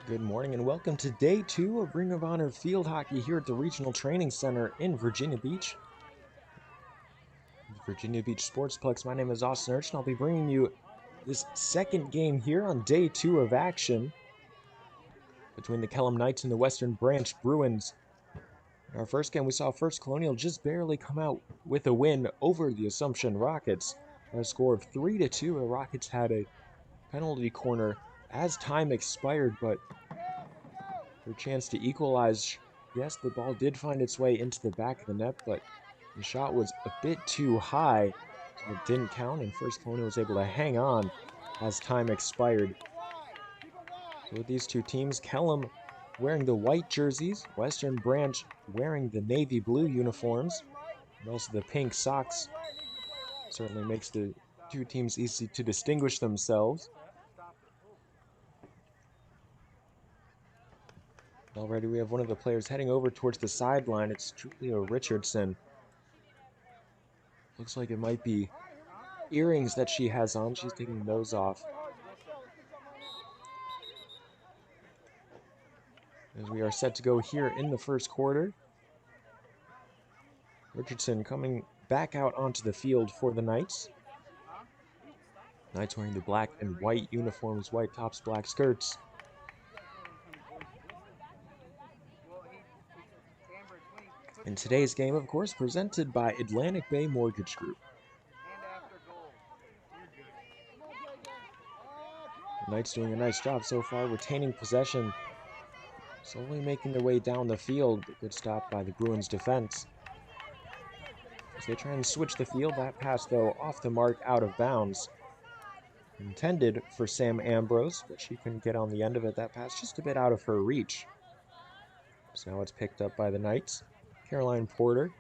Good morning and welcome to day 2 of Ring of Honor Field Hockey here at the Regional Training Center in Virginia Beach. Virginia Beach Sportsplex. My name is Austin Urch and I'll be bringing you this second game here on day 2 of action between the Kellam Knights and the Western Branch Bruins. In our first game, we saw First Colonial just barely come out with a win over the Assumption Rockets. At a score of 3-2, the Rockets had a penalty corner as time expired, but their chance to equalize. Yes, the ball did find its way into the back of the net, but the shot was a bit too high, so it didn't count, and First Colonial was able to hang on as time expired. So with these two teams, Kellam wearing the white jerseys, Western Branch wearing the navy blue uniforms, and also the pink socks. Certainly makes the two teams easy to distinguish themselves. Already we have one of the players heading over towards the sideline. It's Julia Richardson. Looks like it might be earrings that she has on. She's taking those off. As we are set to go here in the first quarter. Richardson coming back out onto the field for the Knights. Knights wearing the black and white uniforms, white tops, black skirts. And today's game, of course, presented by Atlantic Bay Mortgage Group. The Knights doing a nice job so far, retaining possession, slowly making their way down the field. A good stop by the Bruins defense. As they try and switch the field, that pass, though, off the mark, out of bounds. Intended for Sam Ambrose, but she couldn't get on the end of it. That pass just a bit out of her reach. So now it's picked up by the Knights. Caroline Porter,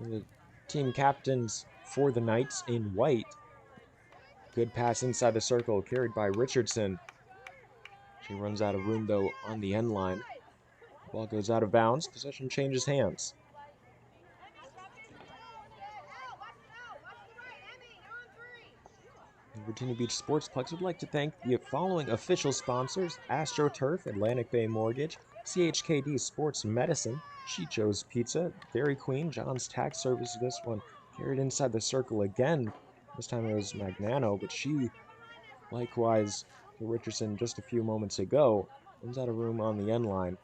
the team captains for the Knights in white. Good pass inside the circle, carried by Richardson. She runs out of room, though, on the end line. Ball goes out of bounds. Possession changes hands. The Virginia Beach Sportsplex would like to thank the following official sponsors: AstroTurf, Atlantic Bay Mortgage, CHKD Sports Medicine, She Chose Pizza, Dairy Queen, John's Tax Service. This one carried inside the circle again. This time it was Magnano, but she, likewise to Richardson just a few moments ago, runs out of room on the end line.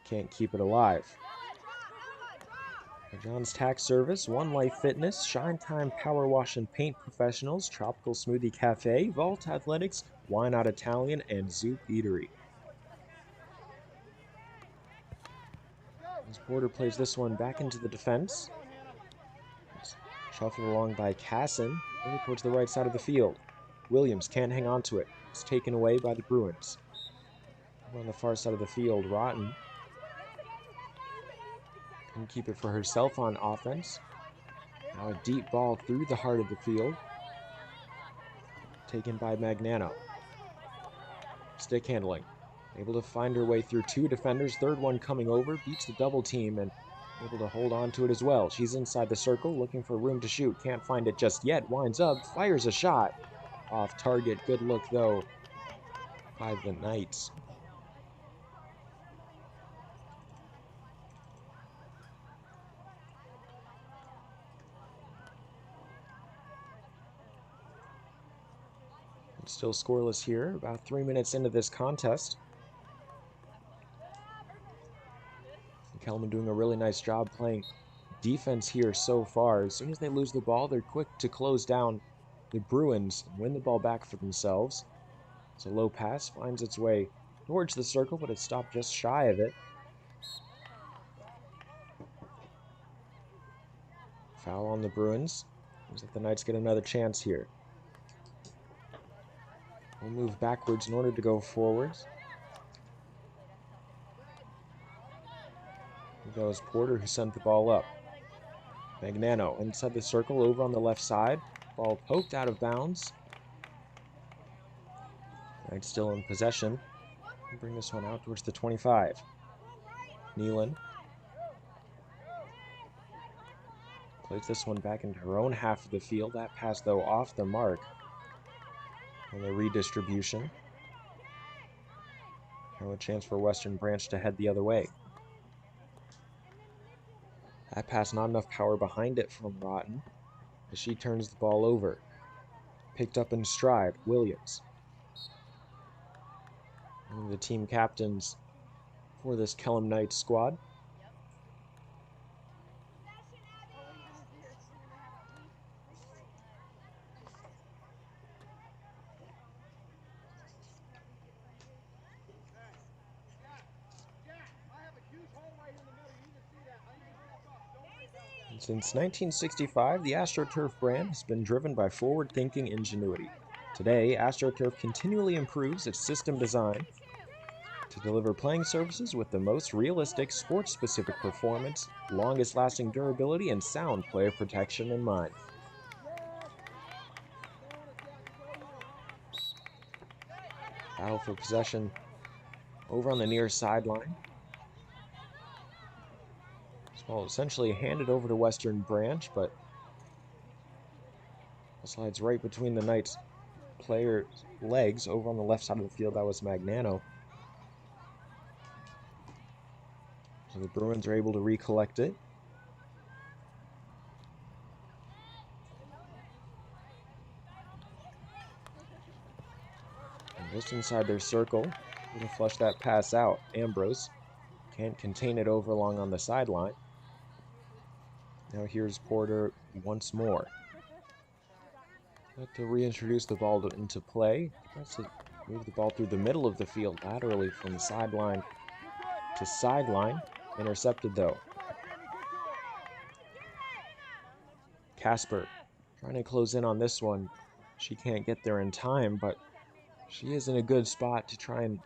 Can't keep it alive. John's Tax Service, One Life Fitness, Shine Time Power Wash and Paint Professionals, Tropical Smoothie Cafe, Vault Athletics, Why Not Italian, and Zoop Eatery. As Porter plays this one back into the defense. It's shuffled along by Casson, over towards the right side of the field. Williams can't hang on to it. It's taken away by the Bruins. Over on the far side of the field, Rotten can keep it for herself on offense. Now a deep ball through the heart of the field. Taken by Magnano. Stick handling. Able to find her way through two defenders. Third one coming over. Beats the double team and able to hold on to it as well. She's inside the circle looking for room to shoot. Can't find it just yet. Winds up. Fires a shot. Off target. Good look though by the Knights. It's still scoreless here, about 3 minutes into this contest. Kellam doing a really nice job playing defense here so far. As soon as they lose the ball, they're quick to close down the Bruins and win the ball back for themselves. It's a low pass, finds its way towards the circle, but it's stopped just shy of it. Foul on the Bruins. Seems like the Knights get another chance here. We'll move backwards in order to go forwards. Here goes Porter, who sent the ball up. Magnano inside the circle, over on the left side. Ball poked out of bounds. Knights still in possession. Bring this one out towards the 25. Nealon plays this one back into her own half of the field. That pass, though, off the mark on the redistribution. Now a chance for Western Branch to head the other way. That pass, not enough power behind it from Rotten as she turns the ball over. Picked up in stride, Williams. One of the team captains for this Kellam Knights squad. And since 1965, the AstroTurf brand has been driven by forward-thinking ingenuity. Today, AstroTurf continually improves its system design to deliver playing surfaces with the most realistic, sports-specific performance, longest-lasting durability, and sound player protection in mind. Battle for possession over on the near sideline. This ball essentially handed over to Western Branch, but it slides right between the Knights player's legs over on the left side of the field. That was Magnano. So the Bruins are able to recollect it. And just inside their circle, going to flush that pass out. Ambrose can't contain it over along on the sideline. Now here's Porter once more. Got to reintroduce the ball into play. Tries to move the ball through the middle of the field laterally from sideline to sideline. Intercepted though. Casper trying to close in on this one. She can't get there in time, but she is in a good spot to try and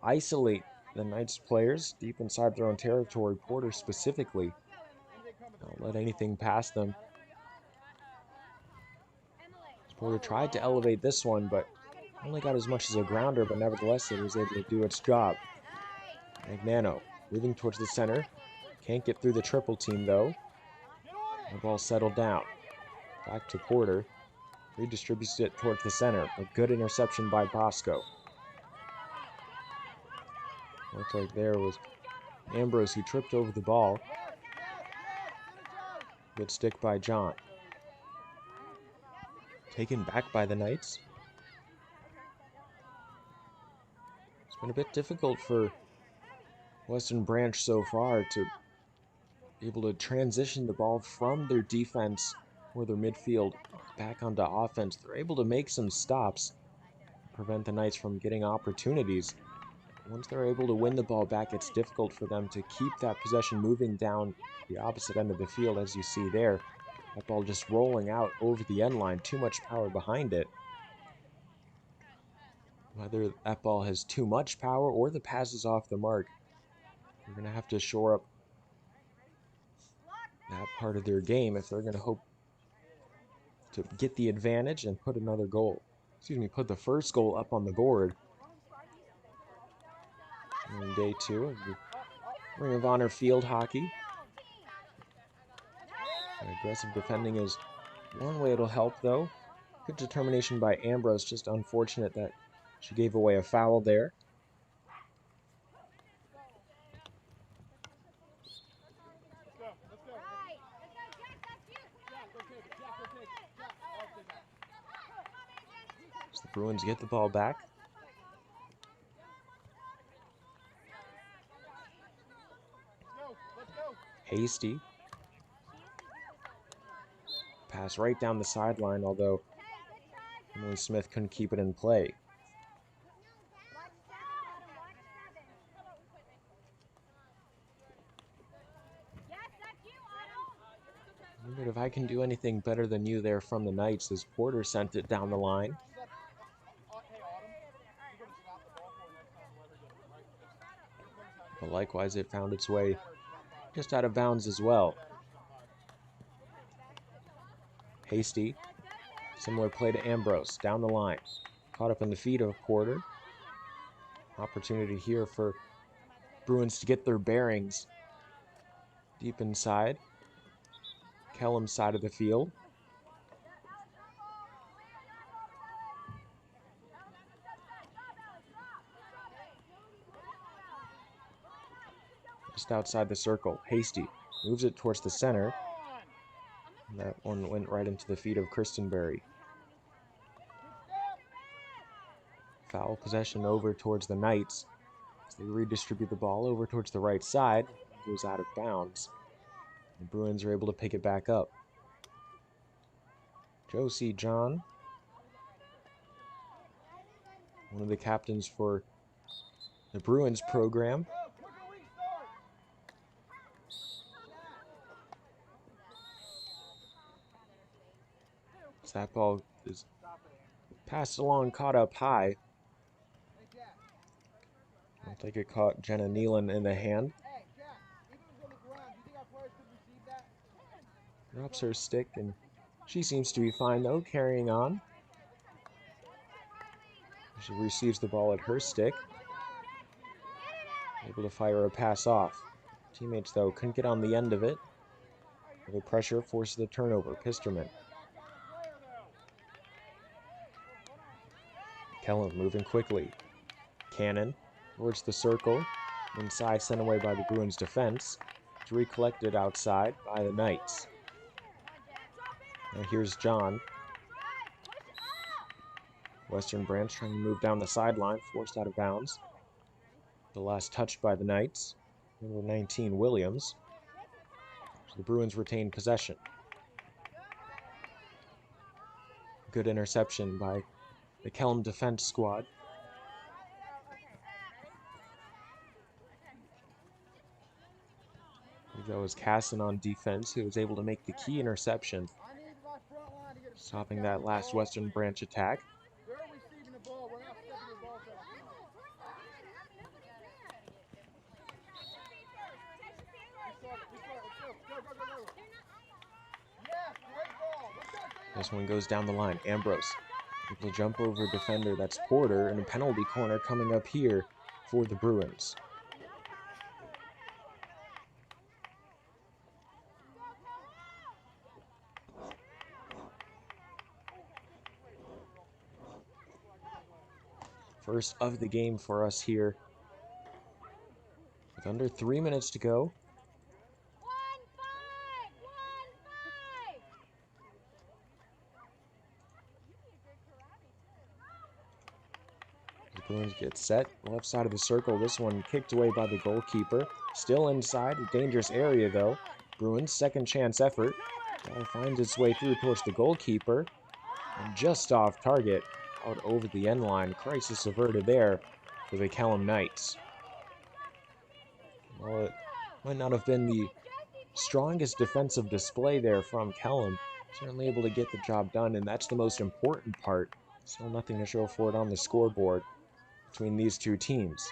isolate the Knights players deep inside their own territory. Porter specifically. Don't let anything past them. Porter tried to elevate this one, but only got as much as a grounder, but nevertheless it was able to do its job. Magnano moving towards the center. Can't get through the triple team though. The ball settled down. Back to Porter. Redistributes it towards the center. A good interception by Bosco. Looked like there was Ambrose who tripped over the ball. Good stick by John. Taken back by the Knights. It's been a bit difficult for Western Branch so far to be able to transition the ball from their defense or their midfield back onto offense. They're able to make some stops, prevent the Knights from getting opportunities. Once they're able to win the ball back, it's difficult for them to keep that possession moving down the opposite end of the field, as you see there. That ball just rolling out over the end line, too much power behind it. Whether that ball has too much power or the pass is off the mark, they're going to have to shore up that part of their game if they're going to hope to get the advantage and put put the first goal up on the board in day 2 of the Ring of Honor field hockey. Aggressive defending is one way it'll help though. Good determination by Ambrose, just unfortunate that she gave away a foul there. So the Bruins get the ball back. Hasty. Pass right down the sideline, although Emily Smith couldn't keep it in play. But if I can do anything better than you there from the Knights, as Porter sent it down the line. But likewise, it found its way just out of bounds as well. Hasty. Similar play to Ambrose. Down the line. Caught up in the feet of Porter. Opportunity here for Bruins to get their bearings deep inside Kellam's side of the field. just outside the circle. Hasty moves it towards the center. And that one went right into the feet of Kristenberry. Foul possession over towards the Knights. As they redistribute the ball over towards the right side. It goes out of bounds. The Bruins are able to pick it back up. Josie John, one of the captains for the Bruins program. So that ball is passed along, caught up high. I think it caught Jenna Nealon in the hand. Drops her stick, and she seems to be fine, though, carrying on. She receives the ball at her stick. Able to fire a pass off. Teammates, though, couldn't get on the end of it. The pressure forces the turnover. Pisterman. Kellam moving quickly. Cannon towards the circle. Inside, sent away by the Bruins defense. It's recollected outside by the Knights. Now here's John. Western Branch trying to move down the sideline, forced out of bounds. The last touched by the Knights. Number 19, Williams. So the Bruins retain possession. Good interception by the Kellam defense squad. That was Casson on defense, who was able to make the key interception, stopping that last Western Branch attack. This one goes down the line. Ambrose able to jump over defender. That's Porter, and a penalty corner coming up here for the Bruins. First of the game for us here. With under 3 minutes to go. The Bruins get set. Left side of the circle. This one kicked away by the goalkeeper. Still inside. A dangerous area, though. Bruins' second chance effort. Ball finds its way through towards the goalkeeper. And just off target. Out over the end line. Crisis averted there for the Kellam Knights. Well, it might not have been the strongest defensive display there from Kellam. Certainly able to get the job done, and that's the most important part. Still nothing to show for it on the scoreboard between these two teams.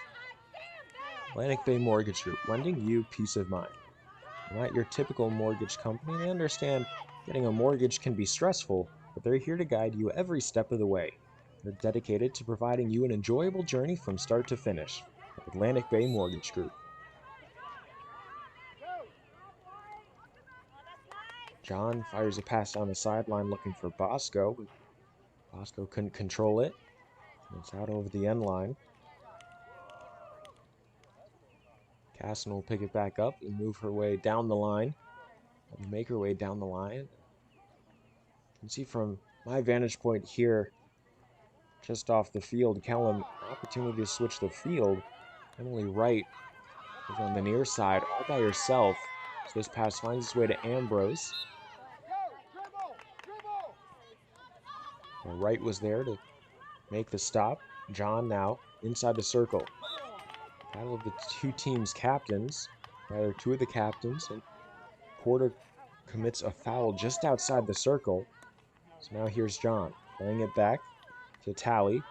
Atlantic Bay Mortgage Group, lending you peace of mind. They're not your typical mortgage company. They understand getting a mortgage can be stressful, but they're here to guide you every step of the way. They're dedicated to providing you an enjoyable journey from start to finish. Atlantic Bay Mortgage Group. John fires a pass down the sideline looking for Bosco. Bosco couldn't control it. It's out over the end line. Casson will pick it back up and move her way down the line. And make her way down the line. You can see from my vantage point here, just off the field, Kellam, opportunity to switch the field. Emily Wright is on the near side, all by herself. So this pass finds its way to Ambrose. Wright was there to make the stop. John now inside the circle. Battle of the two teams' captains, rather two of the captains, and Porter commits a foul just outside the circle. So now here's John, playing it back to Tally.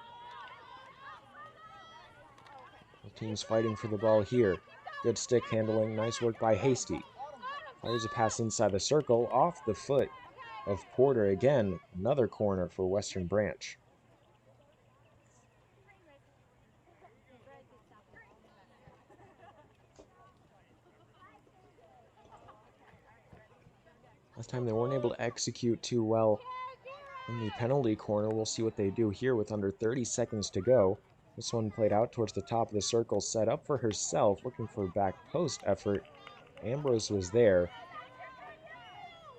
The team's fighting for the ball here. Good stick handling, nice work by Hasty. Fires a pass inside the circle, off the foot of Porter again. Another corner for Western Branch. Last time they weren't able to execute too well in the penalty corner. We'll see what they do here with under 30 seconds to go. This one played out towards the top of the circle, set up for herself, looking for a back post effort. Ambrose was there,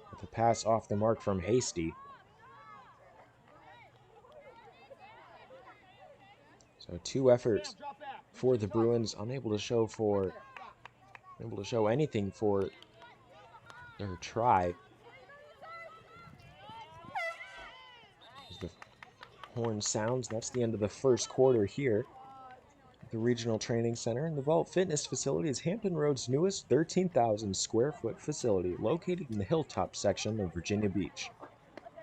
with a pass off the mark from Hasty. So 2 efforts for the Bruins, unable to show anything for their try. As the horn sounds, that's the end of the first quarter here at the Regional Training Center. And the Vault Fitness facility is Hampton Road's newest 13,000 square foot facility located in the Hilltop section of Virginia Beach.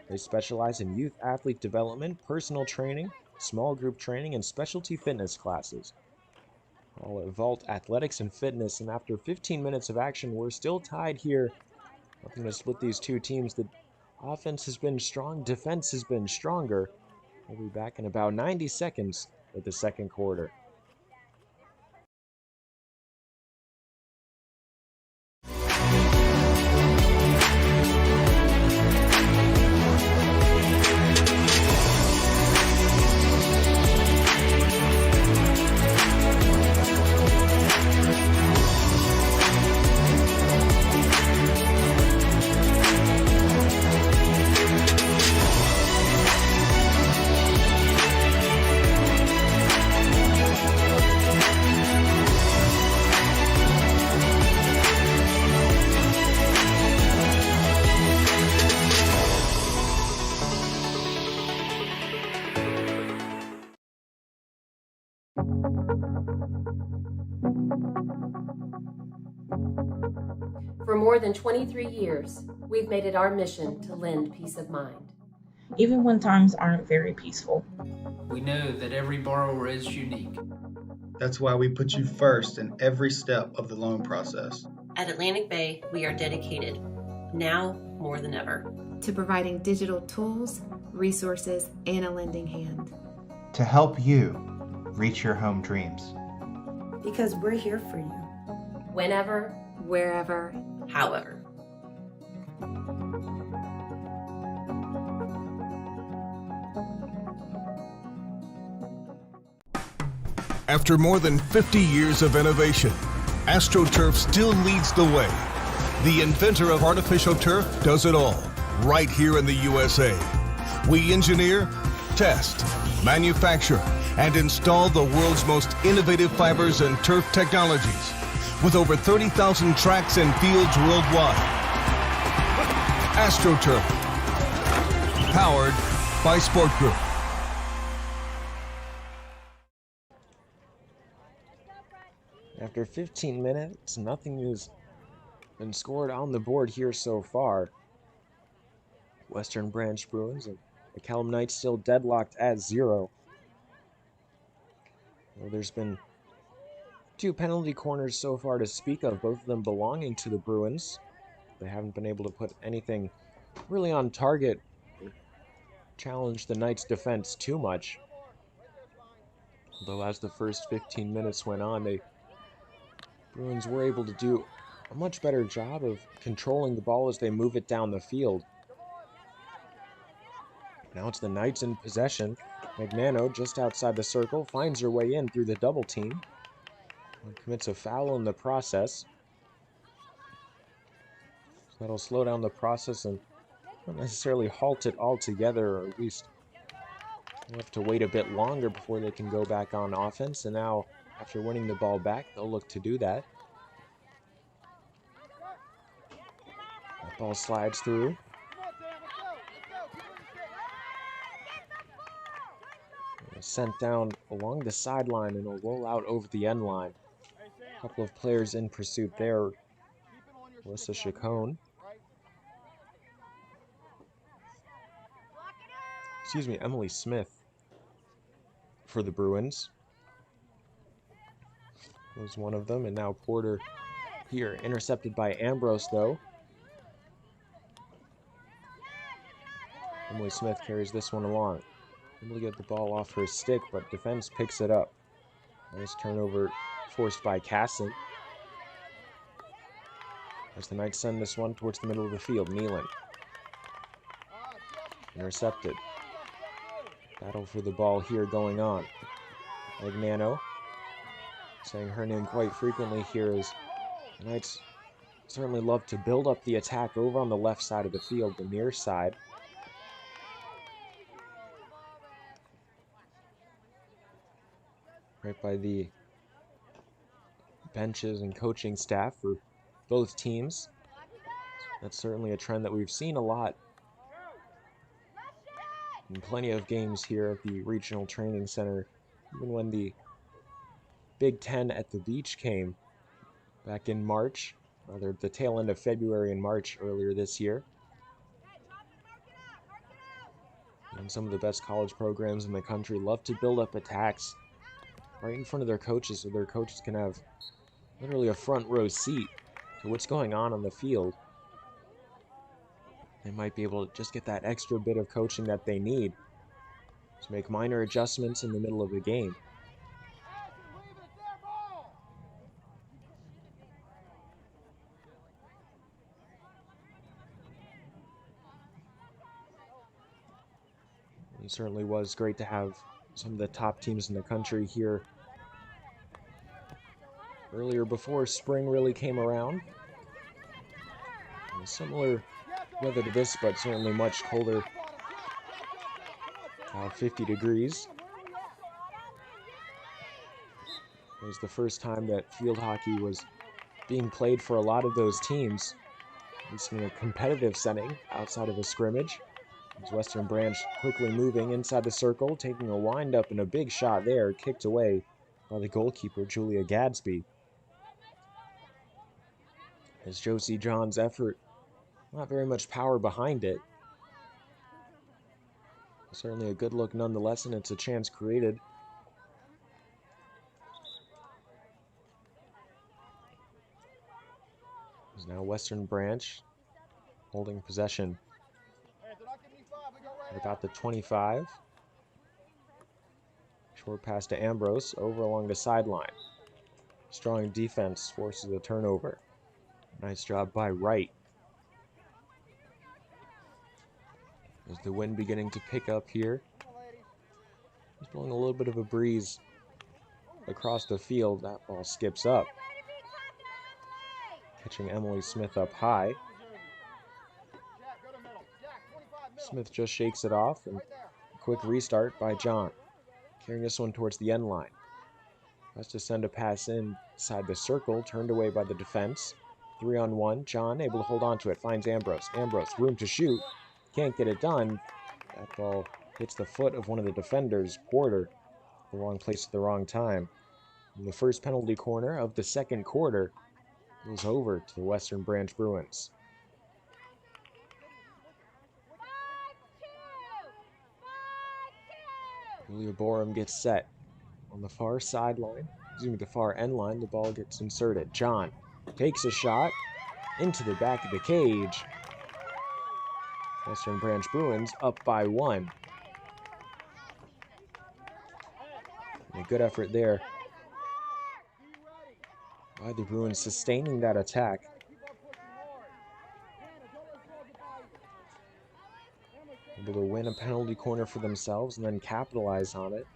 They specialize in youth athlete development, personal training, small group training, and specialty fitness classes. All at Vault Athletics and Fitness, and after 15 minutes of action, we're still tied here. Nothing to split these two teams. The offense has been strong, defense has been stronger. We'll be back in about 90 seconds with the second quarter. For more than 23 years, we've made it our mission to lend peace of mind. Even when times aren't very peaceful. We know that every borrower is unique. That's why we put you first in every step of the loan process. At Atlantic Bay, we are dedicated, now more than ever, to providing digital tools, resources, and a lending hand. To help you reach your home dreams. Because we're here for you. Whenever, Wherever, however. After more than 50 years of innovation, AstroTurf still leads the way. The inventor of artificial turf does it all, right here in the USA. We engineer, test, manufacture, and install the world's most innovative fibers and turf technologies, with over 30,000 tracks and fields worldwide. AstroTurf, powered by Sport Group. After 15 minutes, nothing has been scored on the board here so far. Western Branch Bruins and the Kellam Knights still deadlocked at 0. Well, there's been 2 penalty corners so far to speak of, both of them belonging to the Bruins. They haven't been able to put anything really on target, challenge the Knights' defense too much. Although as the first 15 minutes went on, the Bruins were able to do a much better job of controlling the ball as they move it down the field. Now it's the Knights in possession. Magnano, just outside the circle, finds her way in through the double team. And commits a foul in the process. So that'll slow down the process and not necessarily halt it altogether, or at least we'll have to wait a bit longer before they can go back on offense. And now, after winning the ball back, they'll look to do that. That ball slides through. Sent down along the sideline and will roll out over the end line. A couple of players in pursuit there. Melissa Chacon. Emily Smith for the Bruins was one of them, and now Porter here, intercepted by Ambrose though. Emily Smith carries this one along. Able to get the ball off her stick, but defense picks it up. Nice turnover forced by Casson. As the Knights send this one towards the middle of the field, Nealon. Intercepted. Battle for the ball here going on. Magnano. Saying her name quite frequently here as the Knights certainly love to build up the attack over on the left side of the field, the near side. Right by the benches and coaching staff for both teams. That's certainly a trend that we've seen a lot in plenty of games here at the Regional Training Center, even when the Big Ten at the Beach came back in March, rather the tail end of February and March earlier this year. And some of the best college programs in the country love to build up attacks right in front of their coaches so their coaches can have literally a front row seat to what's going on the field. They might be able to just get that extra bit of coaching that they need to make minor adjustments in the middle of the game. It certainly was great to have some of the top teams in the country here earlier before spring really came around. And similar weather to this, but certainly much colder. 50 degrees. It was the first time that field hockey was being played for a lot of those teams, at least in a competitive setting outside of a scrimmage. As Western Branch quickly moving inside the circle, taking a wind-up and a big shot there, kicked away by the goalkeeper, Julia Gadsby. As Josie John's effort, not very much power behind it. Certainly a good look nonetheless, and it's a chance created. As now Western Branch holding possession at about the 25. Short pass to Ambrose, over along the sideline. Strong defense forces a turnover. Nice job by Wright. As the wind beginning to pick up here. It's blowing a little bit of a breeze across the field. That ball skips up. Catching Emily Smith up high. Smith just shakes it off, and a quick restart by John. Carrying this one towards the end line. Has to send a pass inside the circle, turned away by the defense. 3-on-1. John able to hold on to it, finds Ambrose. Ambrose, room to shoot. Can't get it done. That ball hits the foot of one of the defenders, Porter. The wrong place at the wrong time. And the first penalty corner of the second quarter goes over to the Western Branch Bruins. Julia Borum gets set on the far sideline. The far end line, the ball gets inserted. John takes a shot into the back of the cage. Western Branch Bruins up by 1. And a good effort there by the Bruins, sustaining that attack. Able to win a penalty corner for themselves and then capitalize on it.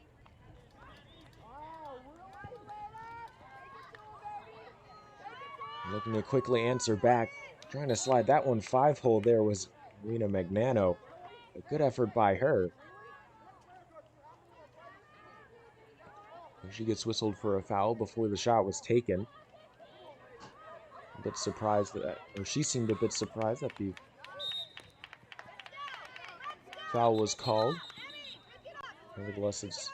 Looking to quickly answer back. Trying to slide that one 5-hole there was Rena Magnano. A good effort by her. She gets whistled for a foul before the shot was taken. A bit surprised that, or she seemed a bit surprised that the foul was called. Nevertheless, it's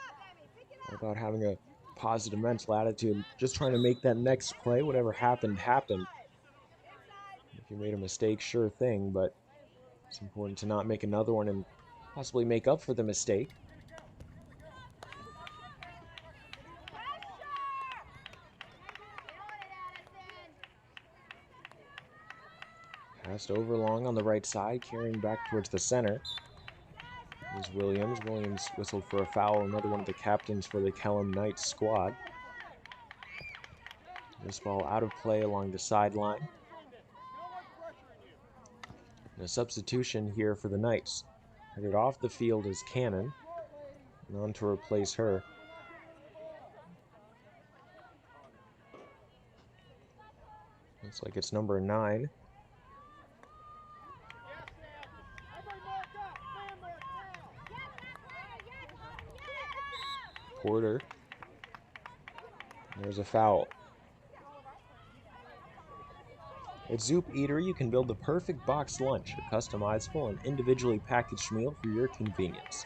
all about having a positive mental attitude, just trying to make that next play. Whatever happened, happened. If you made a mistake, sure thing, but it's important to not make another one and possibly make up for the mistake. Passed over long on the right side, carrying back towards the center. Is Williams. Williams whistled for a foul, another one of the captains for the Kellam Knights squad. This ball out of play along the sideline. And a substitution here for the Knights. Headed off the field is Cannon, and on to replace her. Looks like it's number 9. Porter. There's a foul. At Zoop Eatery, you can build the perfect boxed lunch, a customizable and individually packaged meal for your convenience.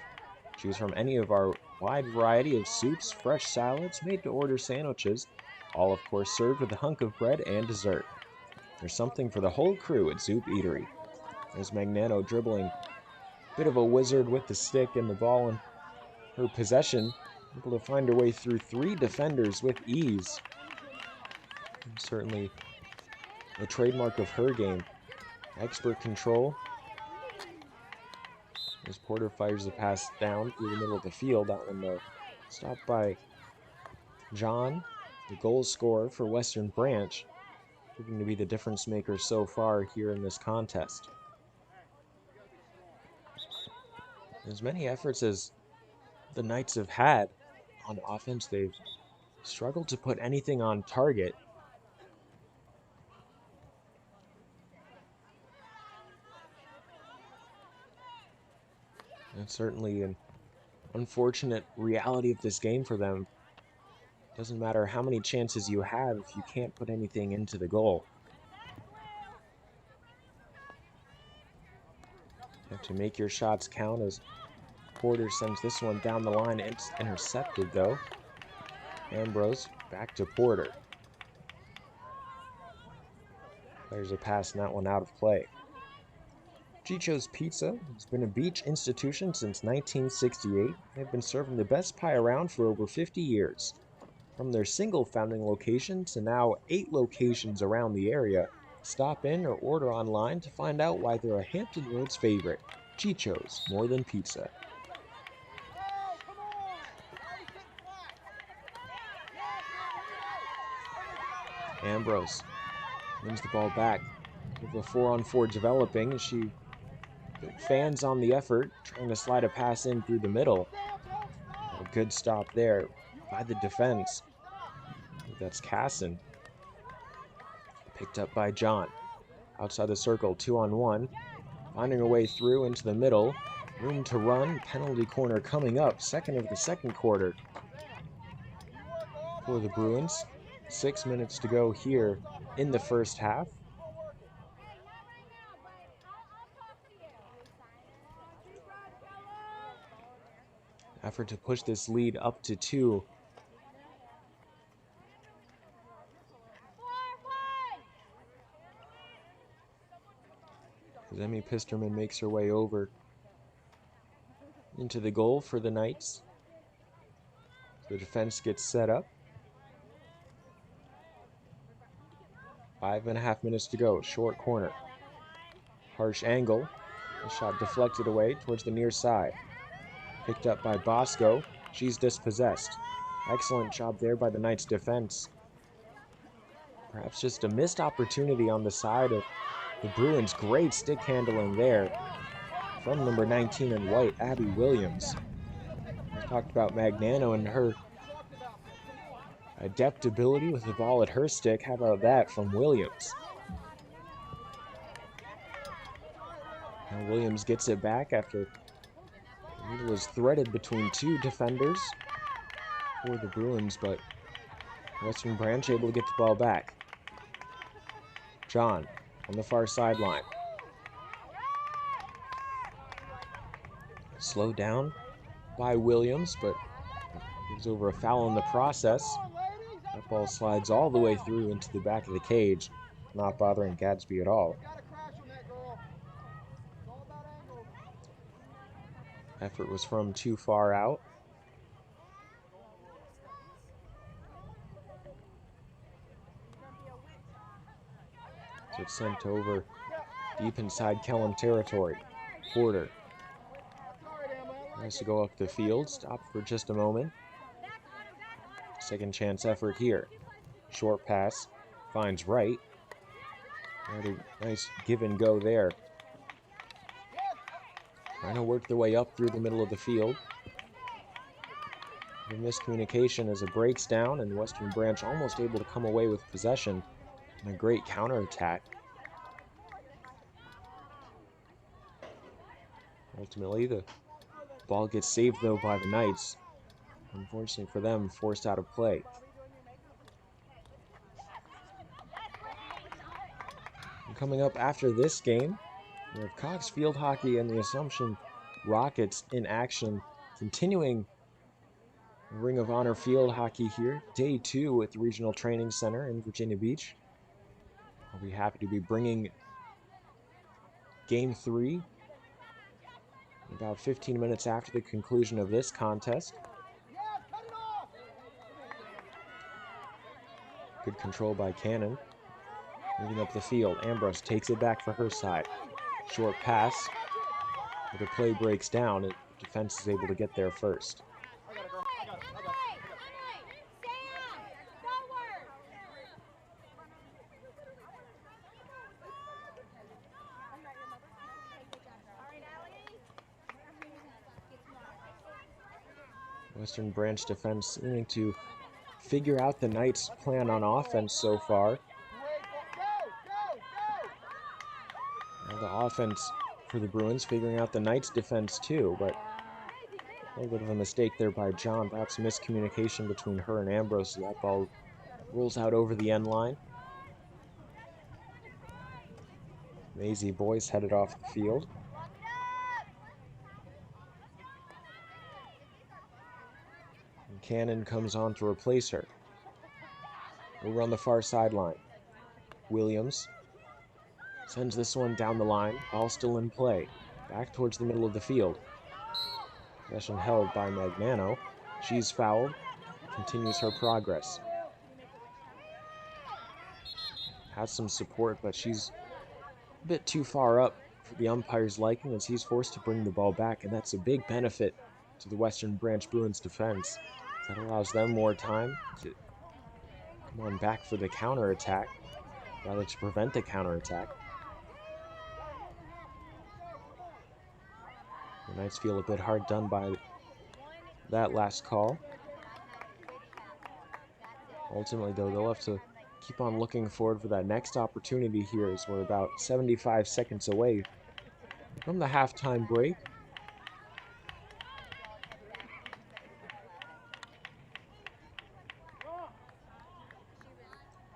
Choose from any of our wide variety of soups, fresh salads, made-to-order sandwiches, all of course served with a hunk of bread and dessert. There's something for the whole crew at Zoop Eatery. There's Magnano dribbling, bit of a wizard with the stick and the ball in her possession, able to find her way through 3 defenders with ease. And certainly a trademark of her game. Expert control. As Porter fires the pass down through the middle of the field, that one though stopped by John, the goal scorer for Western Branch, proving to be the difference maker so far here in this contest. As many efforts as the Knights have had on offense, they've struggled to put anything on target. And certainly an unfortunate reality of this game for them. Doesn't matter how many chances you have if you can't put anything into the goal. You have to make your shots count as Porter sends this one down the line. It's intercepted though. Ambrose back to Porter. There's a pass and that one out of play. Chicho's Pizza has been a beach institution since 1968. They've been serving the best pie around for over 50 years. From their single founding location to now 8 locations around the area, stop in or order online to find out why they're a Hampton Roads favorite. Chicho's, more than pizza. Ambrose wins the ball back. With a 4-on-4 developing as she fans on the effort, trying to slide a pass in through the middle. A good stop there by the defense. That's Casson. Picked up by John. Outside the circle, 2-on-1. Finding her way through into the middle. Room to run. Penalty corner coming up. Second of the second quarter for the Bruins. 6 minutes to go here in the first half. Effort to push this lead up to 2. As Emmy Pisterman makes her way over into the goal for the Knights. The defense gets set up. 5.5 minutes to go. Short corner. Harsh angle. A shot deflected away towards the near side. Picked up by Bosco. She's dispossessed. Excellent job there by the Knights defense. Perhaps just a missed opportunity on the side of the Bruins. Great stick handling there from number 19 in white, Abby Williams. We talked about Magnano and her adaptability with the ball at her stick. How about that from Williams? Now Williams gets it back after the needle was threaded between 2 defenders for the Bruins, but Western Branch able to get the ball back. John on the far sideline. Slowed down by Williams, but gives over a foul in the process. That ball slides all the way through into the back of the cage, not bothering Gadsby at all. Effort was from too far out. So it's sent over deep inside Kellam territory. Porter tries to go up the field, stopped for just a moment. Second chance effort here. Short pass, finds right. Very nice give and go there. Trying to work their way up through the middle of the field. The miscommunication as it breaks down, and Western Branch almost able to come away with possession. And a great counterattack. Ultimately, the ball gets saved, though, by the Knights. Unfortunately for them, forced out of play. And coming up after this game, we have Cox Field Hockey and the Assumption Rockets in action, continuing Ring of Honor Field Hockey here, day 2 at the Regional Training Center in Virginia Beach. I'll be happy to be bringing Game 3 about 15 minutes after the conclusion of this contest. Good control by Cannon. Moving up the field, Ambrose takes it back for her side. Short pass, but the play breaks down and the defense is able to get there first. Western Branch defense seeming to figure out the Knights' plan on offense so far. Now the offense for the Bruins figuring out the Knights' defense too, but a little bit of a mistake there by John. Perhaps miscommunication between her and Ambrose. That ball rolls out over the end line. Maisie Boyce headed off the field. Cannon comes on to replace her. Over on the far sideline. Williams sends this one down the line. Ball still in play. Back towards the middle of the field. Possession held by Magnano. She's fouled. Continues her progress. Has some support, but she's a bit too far up for the umpire's liking as he's forced to bring the ball back, and that's a big benefit to the Western Branch Bruins defense. That allows them more time to come on back for the counterattack, rather to prevent the counterattack. The Knights feel a bit hard done by that last call. Ultimately, though, they'll have to keep on looking forward for that next opportunity here as we're about 75 seconds away from the halftime break.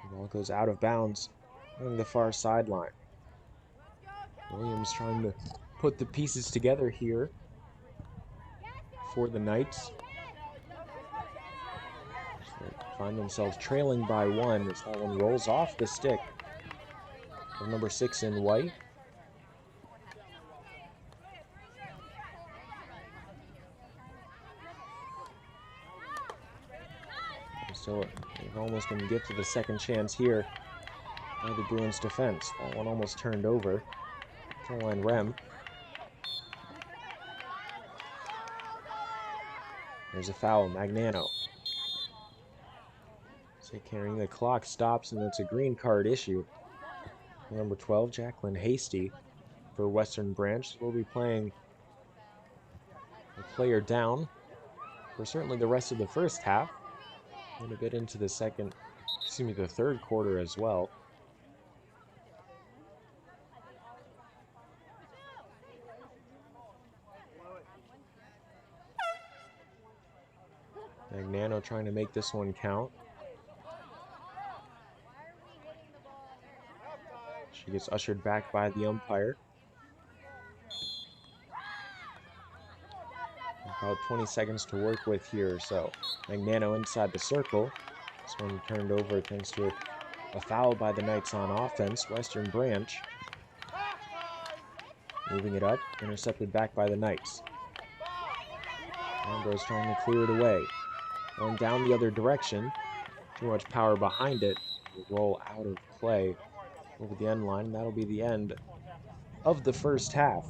The ball goes out of bounds along the far sideline. Williams trying to put the pieces together here for the Knights. They find themselves trailing by 1 as that one rolls off the stick of number 6 in white. So they've almost been gifted a second chance here by the Bruins defense. That one almost turned over. Caroline Rem. There's a foul, Magnano. So carrying the clock stops, and it's a green card issue. Number 12, Jacqueline Hasty for Western Branch will be playing a player down for certainly the rest of the first half. And a bit into the the third quarter as well. Magnano trying to make this one count. She gets ushered back by the umpire. About 20 seconds to work with here, so Magnano inside the circle. This one turned over thanks to a foul by the Knights on offense. Western Branch moving it up, intercepted back by the Knights. Ambrose trying to clear it away. Going down the other direction. Too much power behind it. Will roll out of play over the end line. That'll be the end of the first half.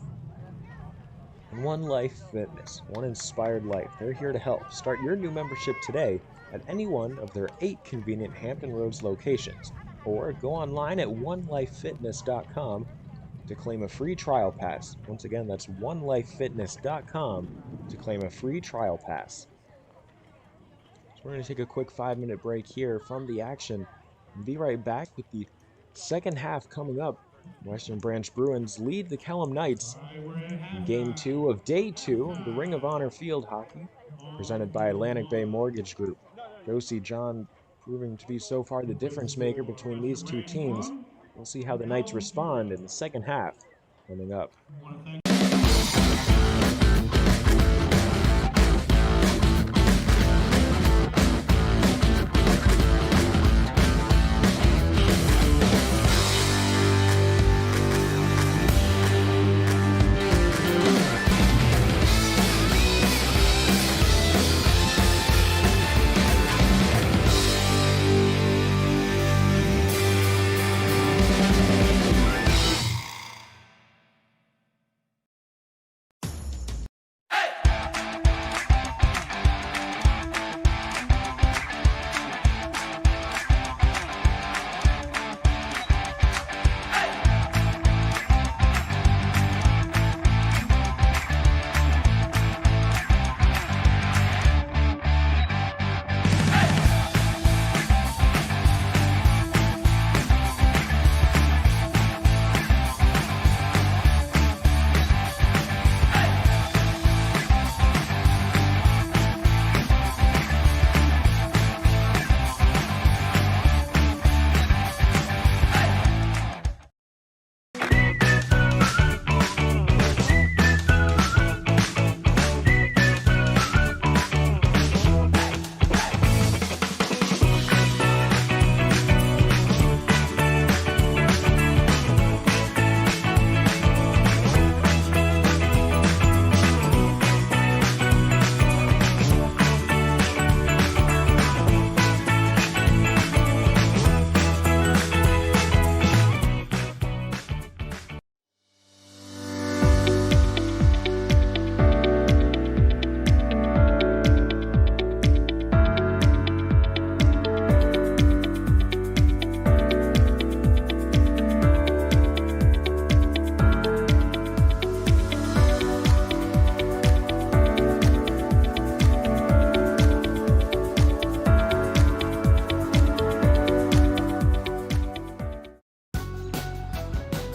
One Life Fitness, one inspired life. They're here to help. Start your new membership today at any one of their 8 convenient Hampton Roads locations, or go online at onelifefitness.com to claim a free trial pass. Once again, that's onelifefitness.com to claim a free trial pass. So we're going to take a quick 5-minute break here from the action and be right back with the Second half coming up. Western Branch Bruins lead the Kellam Knights in Game 2 of Day 2 of the Ring of Honor Field Hockey, presented by Atlantic Bay Mortgage Group. Josie John proving to be so far the difference maker between these two teams. We'll see how the Knights respond in the second half coming up.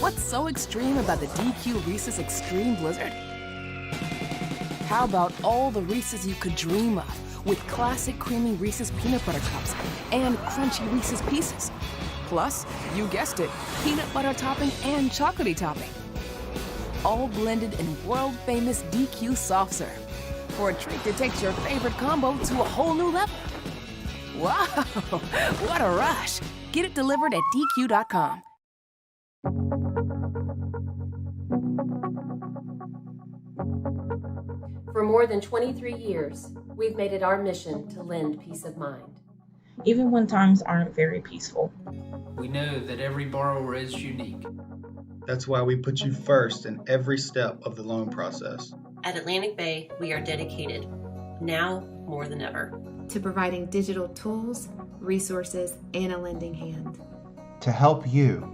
What's so extreme about the DQ Reese's Extreme Blizzard? How about all the Reese's you could dream of, with classic creamy Reese's Peanut Butter Cups and crunchy Reese's Pieces? Plus, you guessed it, peanut butter topping and chocolatey topping. All blended in world-famous DQ soft serve for a treat that takes your favorite combo to a whole new level. Wow, what a rush. Get it delivered at DQ.com. For more than 23 years, we've made it our mission to lend peace of mind. Even when times aren't very peaceful. We know that every borrower is unique. That's why we put you first in every step of the loan process. At Atlantic Bay, we are dedicated, now more than ever, to providing digital tools, resources, and a lending hand. To help you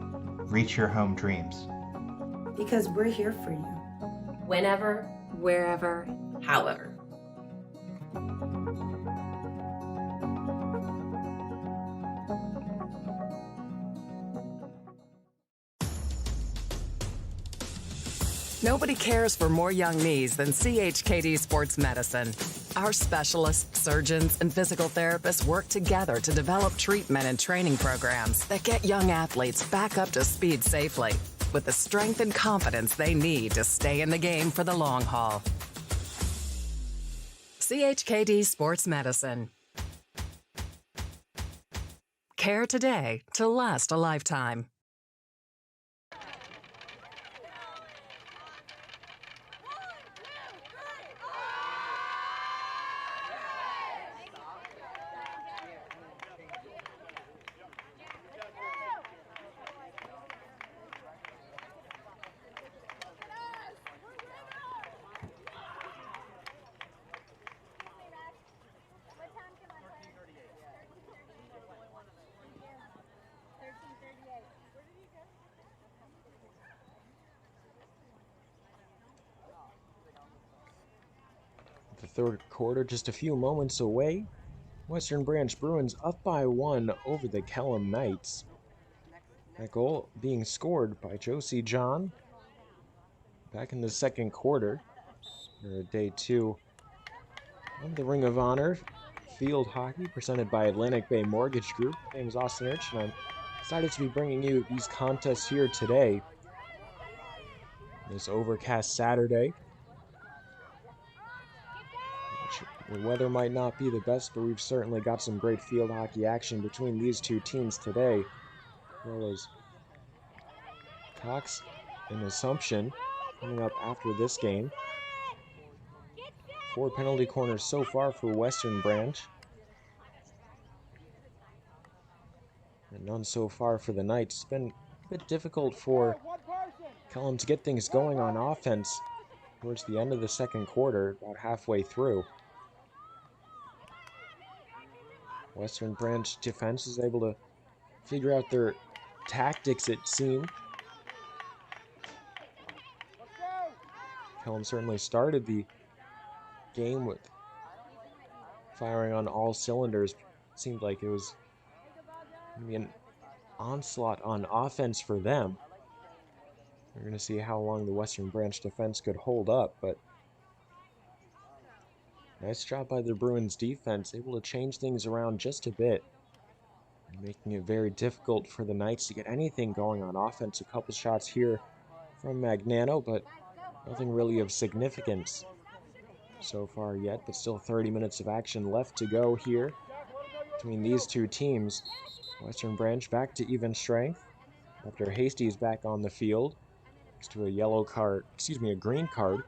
reach your home dreams. Because we're here for you. Whenever, Wherever, however. Nobody cares for more young knees than CHKD Sports Medicine. Our specialists, surgeons, and physical therapists work together to develop treatment and training programs that get young athletes back up to speed safely with the strength and confidence they need to stay in the game for the long haul. CHKD Sports Medicine. Care today to last a lifetime. The third quarter just a few moments away. Western Branch Bruins up by 1 over the Kellam Knights. That goal being scored by Josie John back in the second quarter. Day 2 of the Ring of Honor Field Hockey presented by Atlantic Bay Mortgage Group. My name is Austin Urch, and I'm excited to be bringing you these contests here today. This overcast Saturday. The weather might not be the best, but we've certainly got some great field hockey action between these two teams today. As well as Cox and Assumption coming up after this game. 4 penalty corners so far for Western Branch. And none so far for the Knights. It's been a bit difficult for Kellam to get things going on offense towards the end of the second quarter, about halfway through. Western Branch defense is able to figure out their tactics, it seemed. Kellam certainly started the game with firing on all cylinders. It seemed like it was going to be an onslaught on offense for them. We're going to see how long the Western Branch defense could hold up, but nice job by the Bruins defense, able to change things around just a bit, and making it very difficult for the Knights to get anything going on offense. A couple shots here from Magnano, but nothing really of significance so far yet, but still 30 minutes of action left to go here between these two teams. Western Branch back to even strength after Hasty's back on the field next to a green card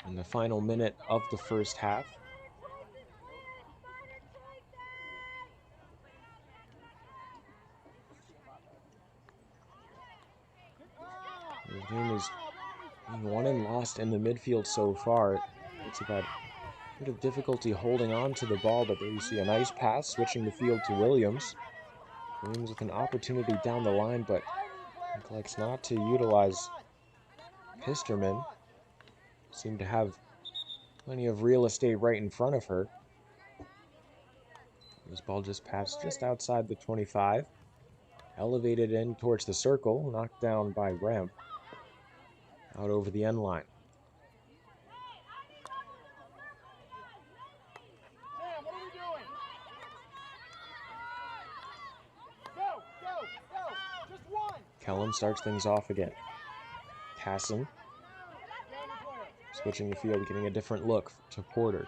in the final minute of the first half. The game is being won and lost in the midfield so far. It's about a bit of difficulty holding on to the ball, but there you see a nice pass switching the field to Williams. Williams with an opportunity down the line, but neglects not to utilize Pisterman. Seemed to have plenty of real estate right in front of her. This ball just passed just outside the 25. Elevated in towards the circle, knocked down by Remp. Out over the end line. Kellam starts things off again. Casson switching the field, getting a different look to Porter.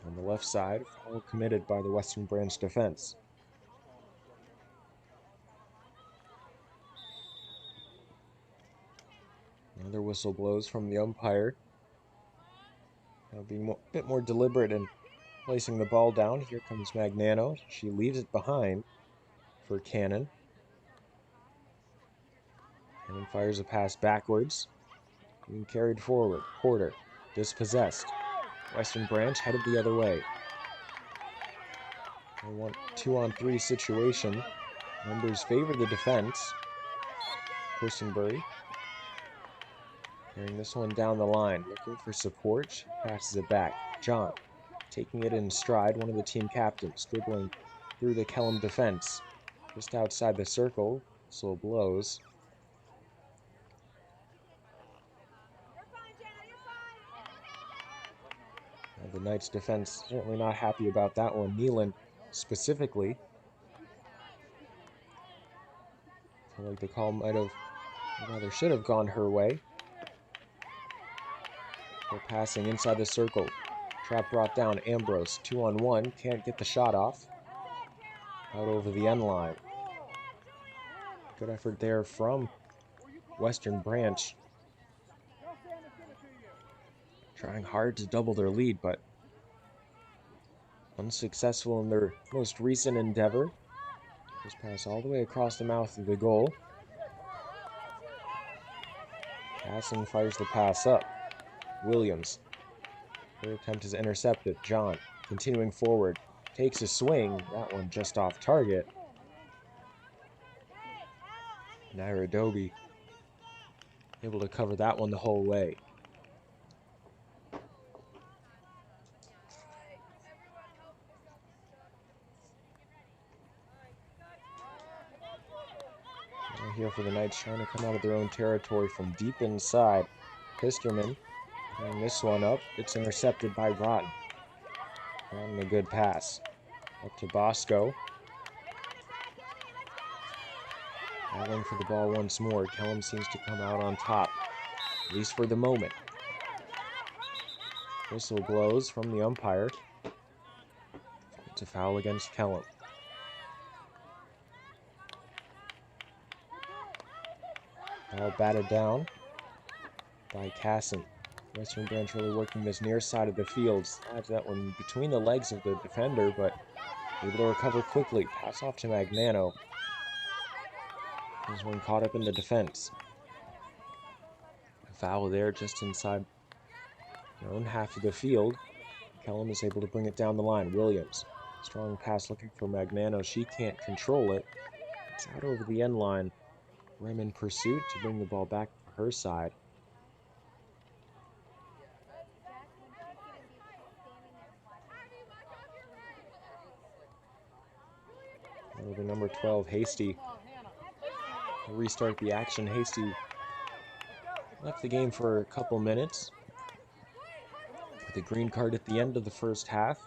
On the left side, all committed by the Western Branch defense. Another whistle blows from the umpire. Now being a bit more deliberate in placing the ball down. Here comes Magnano. She leaves it behind for Cannon. And fires a pass backwards. Being carried forward. Porter dispossessed. Western Branch headed the other way. A 2-on-3 situation. Numbers favor the defense. Kirstenbury carrying this one down the line, looking for support. She passes it back. John taking it in stride, one of the team captains, dribbling through the Kellam defense. Just outside the circle, whistle blows. The Knights defense certainly not happy about that one. Nealon specifically. I feel like the call should have gone her way. They're passing inside the circle. Trap brought down. Ambrose, 2-on-1, can't get the shot off. Out over the end line. Good effort there from Western Branch. Trying hard to double their lead, but unsuccessful in their most recent endeavor. Just pass all the way across the mouth of the goal. Casson fires the pass up. Williams. Their attempt is intercepted. John continuing forward. Takes a swing. That one just off target. Naira Doby able to cover that one the whole way. here for the Knights, trying to come out of their own territory from deep inside. Pisterman throwing this one up. It's intercepted by Rotten. And a good pass. Up to Bosco. Battling for the ball once more. Kellam seems to come out on top, at least for the moment. Whistle blows from the umpire. It's a foul against Kellam. Ball batted down by Casson. Western Branch really working this near side of the field. Slides that one between the legs of the defender, but able to recover quickly. Pass off to Magnano. This one caught up in the defense. A foul there just inside their own half of the field. Kellam is able to bring it down the line. Williams. Strong pass looking for Magnano. She can't control it. It's out over the end line. Rim in pursuit to bring the ball back for her side. Over number 12, Hasty. We'll restart the action. Hasty left the game for a couple minutes with a green card at the end of the first half.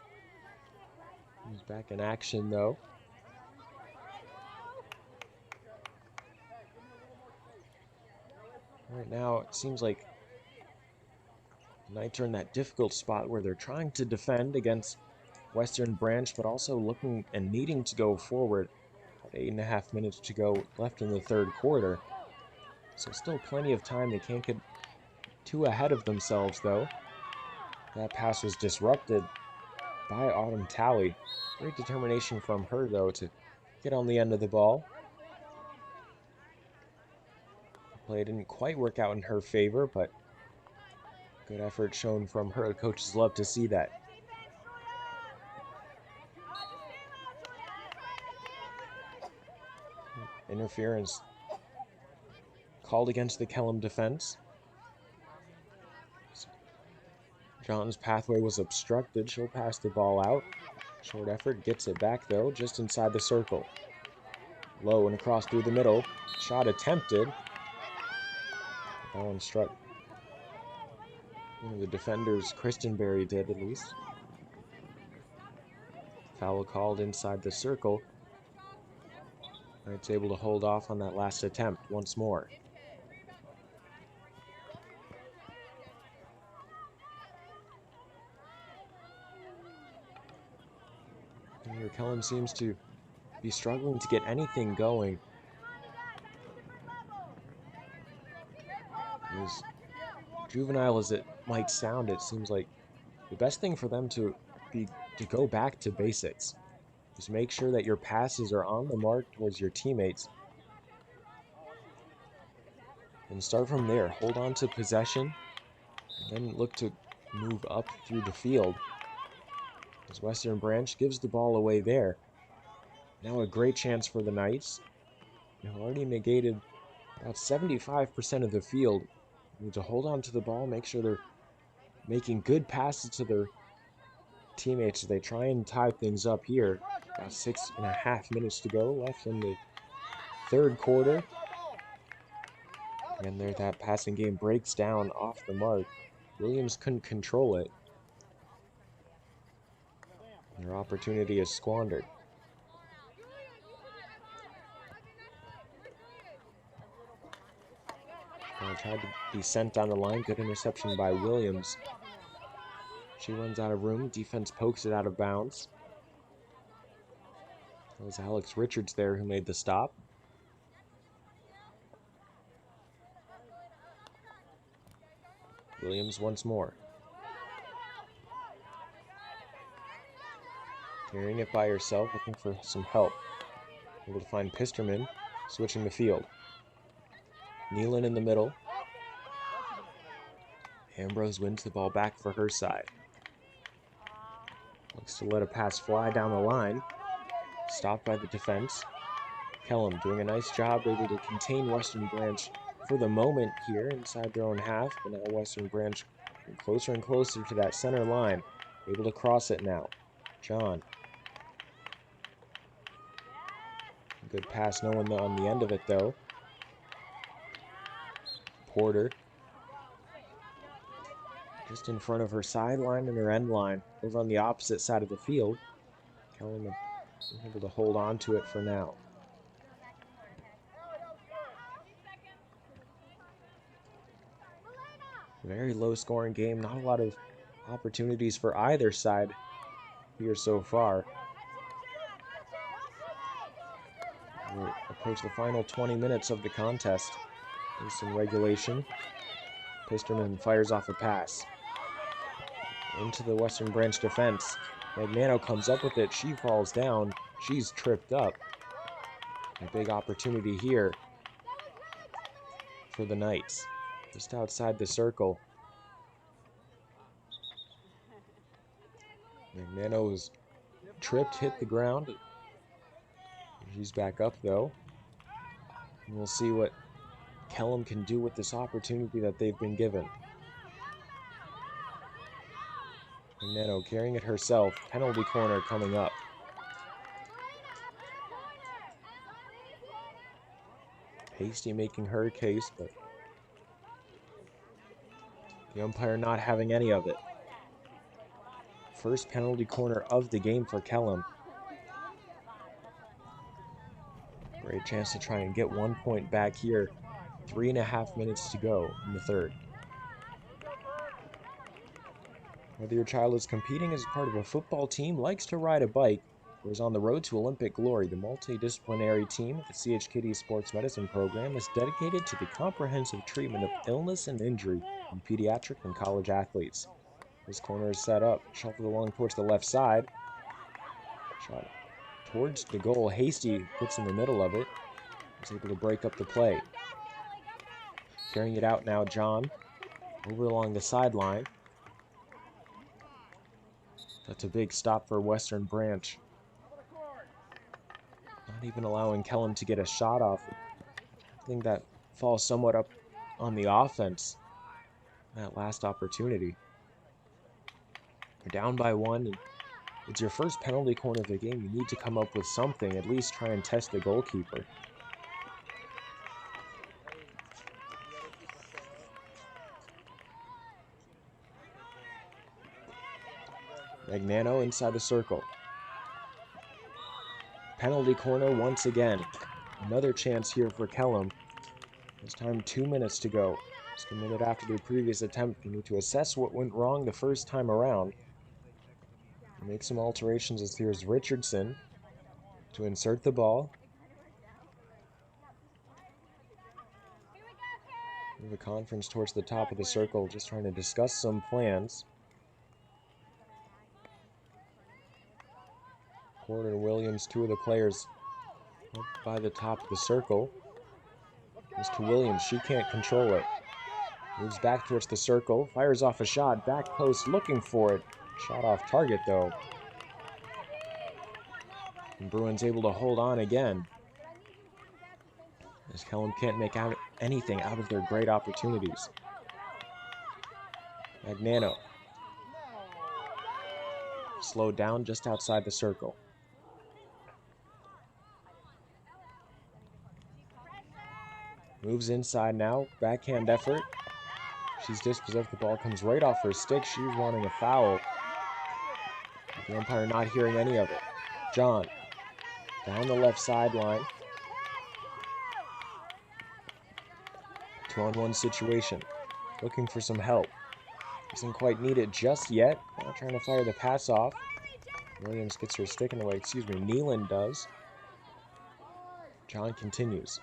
He's back in action though. Right now, it seems like the Knights are in that difficult spot where they're trying to defend against Western Branch, but also looking and needing to go forward. About 8.5 minutes to go left in the third quarter. So still plenty of time. They can't get too ahead of themselves, though. That pass was disrupted by Autumn Talley. Great determination from her, though, to get on the end of the ball. Play didn't quite work out in her favor, but good effort shown from her. Coaches love to see that. Interference called against the Kellam defense. John's pathway was obstructed. She'll pass the ball out. Short effort, gets it back though, just inside the circle. Low and across through the middle. Shot attempted. That one struck one of the defenders, Christenberry did at least. Foul called inside the circle. It's able to hold off on that last attempt once more. And here Kellam seems to be struggling to get anything going. As juvenile as it might sound, it seems like the best thing for them to be to go back to basics. Just make sure that your passes are on the mark towards your teammates. And start from there. Hold on to possession. And then look to move up through the field. As Western Branch gives the ball away there. Now a great chance for the Knights. They've already negated about 75% of the field. They need to hold on to the ball, make sure they're making good passes to their teammates as they try and tie things up here. About 6.5 minutes to go left in the third quarter. And there that passing game breaks down off the mark. Williams couldn't control it. Their opportunity is squandered. Tried to be sent down the line. Good interception by Williams. She runs out of room. Defense pokes it out of bounds. It was Alex Richards there who made the stop. Williams once more. Carrying it by herself, looking for some help. Able to find Pisterman, switching the field. Nealon in the middle. Ambrose wins the ball back for her side. Looks to let a pass fly down the line. Stopped by the defense. Kellam doing a nice job, able to contain Western Branch for the moment here inside their own half. But now Western Branch closer and closer to that center line. Able to cross it now. John. Good pass, no one on the end of it though. quarter. Just in front of her sideline and her end line, over on the opposite side of the field. Kellam able to hold on to it for now. Very low scoring game, not a lot of opportunities for either side here so far. We approach the final 20 minutes of the contest. There's some regulation. Pisterman fires off a pass into the Western Branch defense. Magnano comes up with it. She falls down. She's tripped up. A big opportunity here for the Knights. Just outside the circle. Magnano is tripped, hit the ground. She's back up though. And we'll see what Kellam can do with this opportunity that they've been given. Magnano carrying it herself. Penalty corner coming up. Hasty making her case, but the umpire not having any of it. First penalty corner of the game for Kellam. Great chance to try and get 1 point back here. 3.5 minutes to go in the third. Whether your child is competing as part of a football team, likes to ride a bike, or is on the road to Olympic glory, the multidisciplinary team at the CHKD Sports Medicine Program is dedicated to the comprehensive treatment of illness and injury in pediatric and college athletes. This corner is set up, shuffled along towards the left side. Shot towards the goal. Hasty gets in the middle of it. Is able to break up the play. Carrying it out now, John. Over along the sideline. That's a big stop for Western Branch. Not even allowing Kellam to get a shot off. I think that falls somewhat up on the offense. That last opportunity. You're down by 1. And it's your first penalty corner of the game. You need to come up with something. At least try and test the goalkeeper. Magnano inside the circle. Penalty corner once again. Another chance here for Kellam. This time 2 minutes to go. Just a minute after the previous attempt. You need to assess what went wrong the first time around. Make some alterations as here's Richardson to insert the ball. Move the conference towards the top of the circle, just trying to discuss some plans. Porter and Williams, two of the players up by the top of the circle. Goes to Williams, she can't control it. Moves back towards the circle, fires off a shot, back post looking for it. Shot off target though. And Bruins able to hold on again. As Kellam can't make out anything out of their great opportunities. Magnano. Slowed down just outside the circle. Moves inside now, backhand effort. She's dispossessed, the ball comes right off her stick. She's wanting a foul. The umpire not hearing any of it. John, down the left sideline. 2-on-1 situation. Looking for some help. Doesn't quite need it just yet. Now trying to fire the pass off. Williams gets her stick in the way. Excuse me, Nealon does. John continues.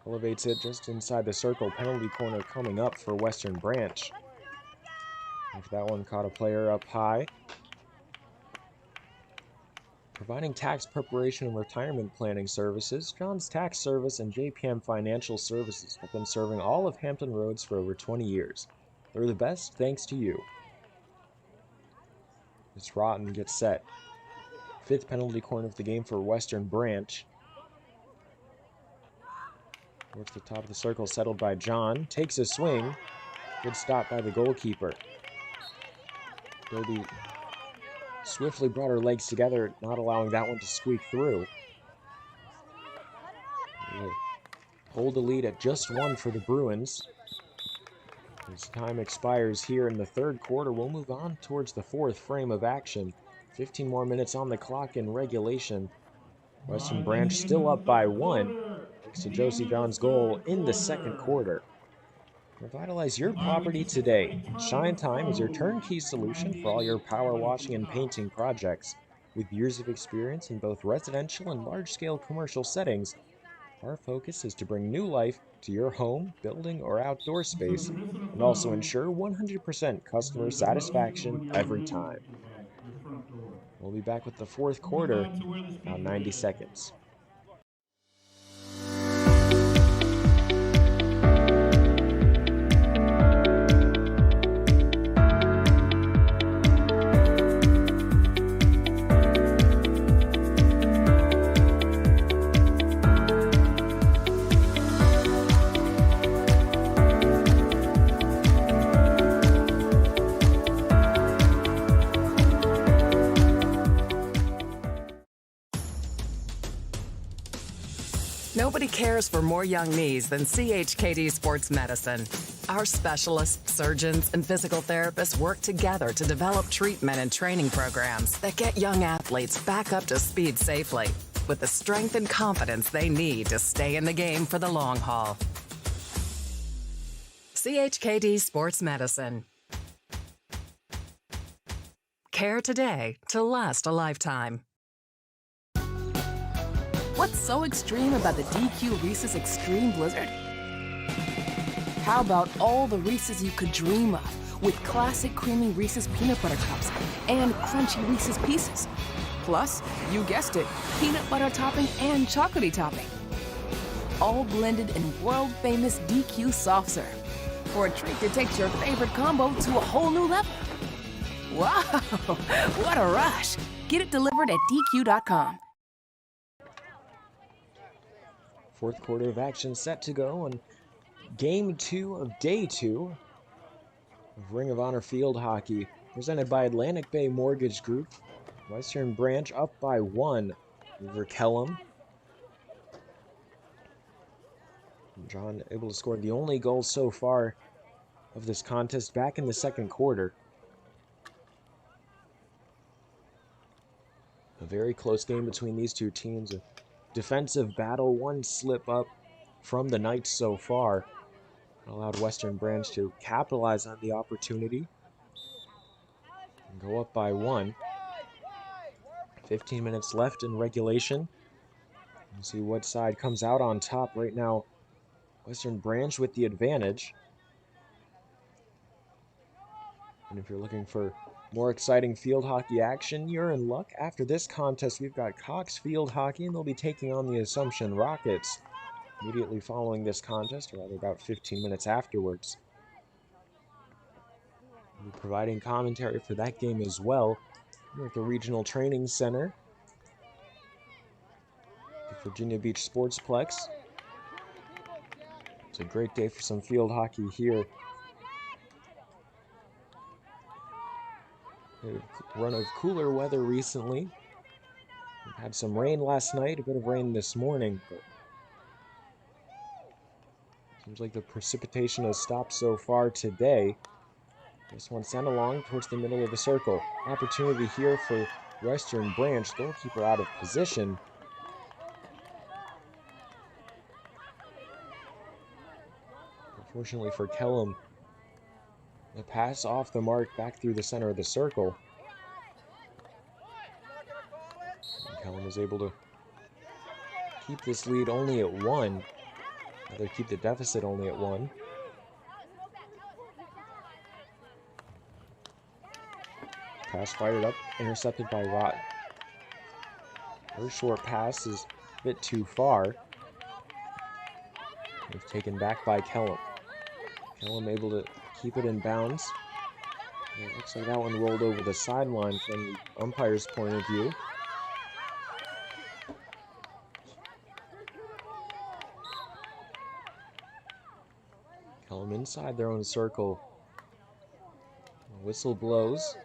Elevates it just inside the circle. Penalty corner coming up for Western Branch. If that one caught a player up high. Providing tax preparation and retirement planning services, John's Tax Service and JPM Financial Services have been serving all of Hampton Roads for over 20 years. They're the best thanks to you. It's Rotten gets set. 5th penalty corner of the game for Western Branch. Towards the top of the circle, settled by John. Takes a swing. Good stop by the goalkeeper. Dobie swiftly brought her legs together, not allowing that one to squeak through. hold the lead at just 1 for the Bruins. As time expires here in the third quarter, we'll move on towards the fourth frame of action. 15 more minutes on the clock in regulation. Western Branch still up by 1, thanks to Josie John's goal in the second quarter. Revitalize your property today. Shine Time is your turnkey solution for all your power washing and painting projects. With years of experience in both residential and large-scale commercial settings, our focus is to bring new life to your home, building, or outdoor space, and also ensure 100% customer satisfaction every time. We'll be back with the fourth quarter in about 90 seconds. Nobody cares for more young knees than CHKD Sports Medicine. Our specialists, surgeons, and physical therapists work together to develop treatment and training programs that get young athletes back up to speed safely with the strength and confidence they need to stay in the game for the long haul. CHKD Sports Medicine. Care today to last a lifetime. What's so extreme about the DQ Reese's Extreme Blizzard? How about all the Reese's you could dream of with classic creamy Reese's peanut butter cups and crunchy Reese's Pieces? Plus, you guessed it, peanut butter topping and chocolatey topping. All blended in world-famous DQ soft serve for a treat that takes your favorite combo to a whole new level. Wow, what a rush. Get it delivered at DQ.com. Fourth quarter of action set to go on game 2 of day 2 of Ring of Honor Field Hockey, presented by Atlantic Bay Mortgage Group. Western Branch up by 1 over Kellam. John able to score the only goal so far of this contest back in the second quarter. A very close game between these two teams. A defensive battle, one slip up from the Knights so far allowed Western Branch to capitalize on the opportunity and go up by 1. 15 minutes left in regulation. We'll see what side comes out on top. Right now, Western Branch with the advantage. And if you're looking for more exciting field hockey action, you're in luck. After this contest, we've got Cox Field Hockey, and they'll be taking on the Assumption Rockets immediately following this contest, or rather about 15 minutes afterwards. We'll be providing commentary for that game as well here at the Regional Training Center, the Virginia Beach Sportsplex. It's a great day for some field hockey here. A run of cooler weather recently. We've had some rain last night, a bit of rain this morning, but seems like the precipitation has stopped so far today. This one sent along towards the middle of the circle. Opportunity here for Western Branch. Goalkeeper out of position. Unfortunately for Kellam, the pass off the mark back through the center of the circle. And Kellam is able to keep this lead only at 1. Rather, keep the deficit only at 1. Pass fired up, intercepted by Rott. Her short pass is a bit too far. It's taken back by Kellam. Kellam able to keep it in bounds. It looks like that one rolled over the sideline from the umpire's point of view. Kellam inside their own circle. The whistle blows.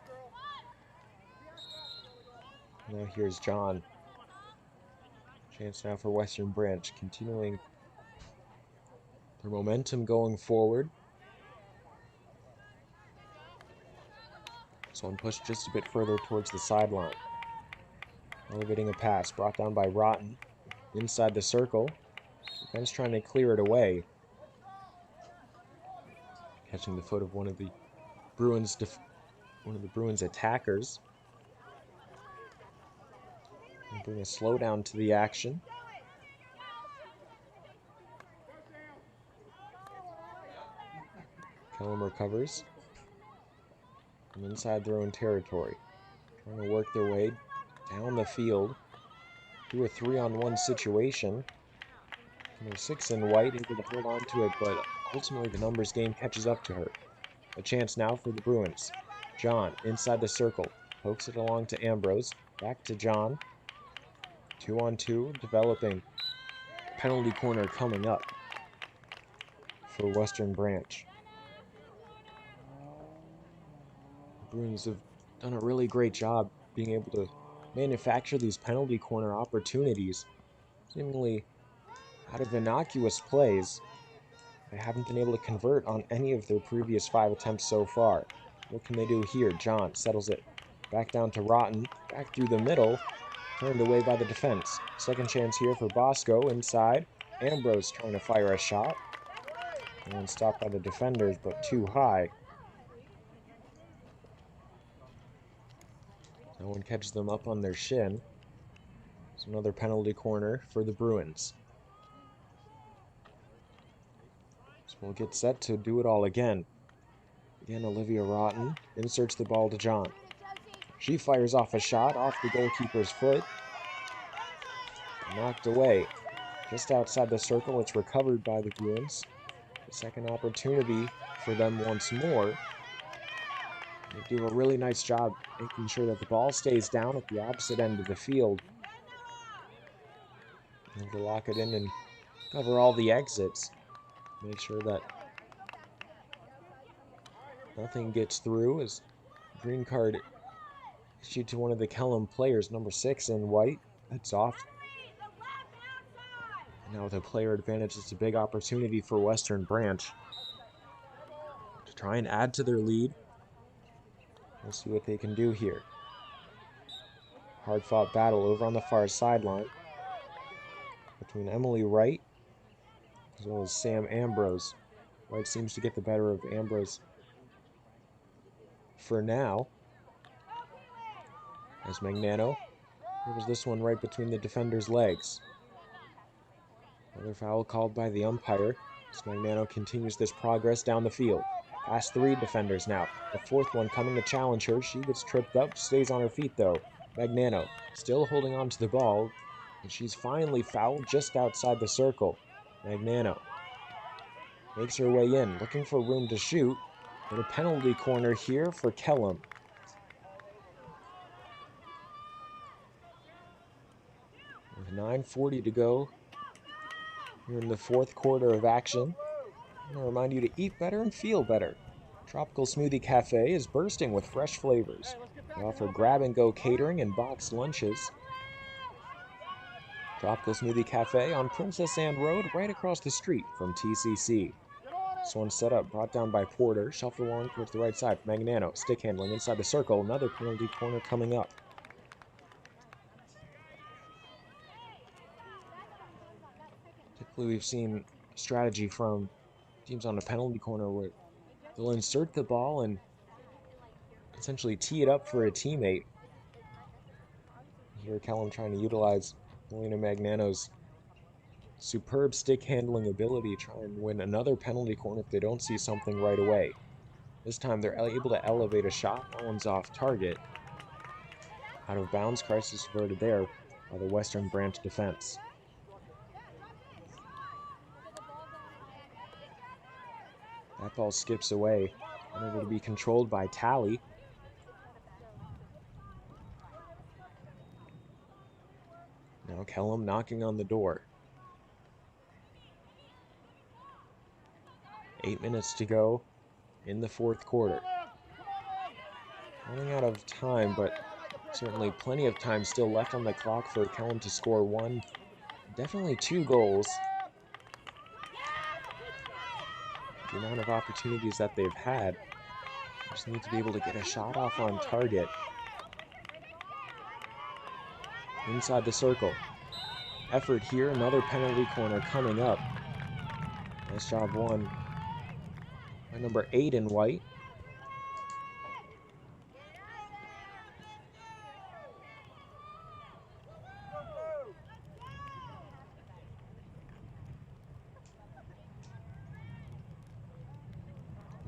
Now here's John. Chance now for Western Branch, continuing their momentum going forward. This one pushed just a bit further towards the sideline. Elevating a pass, brought down by Rotten. Inside the circle. Defense trying to clear it away. Catching the foot of one of the Bruins attackers. And bring a slowdown to the action. Kellam recovers from inside their own territory. Trying to work their way down the field through a 3-on-1 situation. Number 6 in white able to hold on to it, but ultimately the numbers game catches up to her. A chance now for the Bruins. John inside the circle. Pokes it along to Ambrose. Back to John. 2-on-2 developing. Penalty corner coming up for Western Branch. The Bruins have done a really great job being able to manufacture these penalty corner opportunities. Seemingly out of innocuous plays. They haven't been able to convert on any of their previous 5 attempts so far. What can they do here? John settles it back down to Rotten. Back through the middle. Turned away by the defense. Second chance here for Bosco inside. Ambrose trying to fire a shot. And stopped by the defenders, but too high. No one catches them up on their shin. It's another penalty corner for the Bruins. So we'll get set to do it all again. Again, Olivia Rotten inserts the ball to John. She fires off a shot off the goalkeeper's foot. Knocked away. Just outside the circle, it's recovered by the Bruins. The second opportunity for them once more. They do a really nice job making sure that the ball stays down at the opposite end of the field. And to lock it in and cover all the exits. Make sure that nothing gets through as green card issued to one of the Kellam players, number 6 in white. That's off. Now with a player advantage, it's a big opportunity for Western Branch to try and add to their lead. We'll see what they can do here. Hard-fought battle over on the far sideline between Emily Wright as well as Sam Ambrose. Wright seems to get the better of Ambrose for now. As Magnano delivers this one right between the defender's legs. Another foul called by the umpire as Magnano continues this progress down the field. Past 3 defenders now. The 4th one coming to challenge her. She gets tripped up, stays on her feet though. Magnano still holding on to the ball, and she's finally fouled just outside the circle. Magnano makes her way in, looking for room to shoot. And a penalty corner here for Kellam. With 9:40 to go here in the 4th quarter of action. I want to remind you to eat better and feel better. Tropical Smoothie Cafe is bursting with fresh flavors. They offer grab-and-go catering and boxed lunches. Tropical Smoothie Cafe on Princess Anne Road, right across the street from TCC. This one set up, brought down by Porter, shuffled along towards the right side. Magnano, stick handling inside the circle. Another penalty corner coming up. Typically, we've seen strategy from teams on the penalty corner where they'll insert the ball and essentially tee it up for a teammate. Here, Kellam trying to utilize Melina Magnano's superb stick handling ability, try and win another penalty corner if they don't see something right away. This time they're able to elevate a shot. That one's off target. Out of bounds, crisis averted there by the Western Branch defense. That ball skips away, unable to be controlled by Tally. Now Kellam knocking on the door. 8 minutes to go in the 4th quarter. Running out of time, but certainly plenty of time still left on the clock for Kellam to score 1, definitely 2 goals. the amount of opportunities that they've had. Just need to be able to get a shot off on target. Inside the circle. Effort here, another penalty corner coming up. Nice job won by number 8 in white.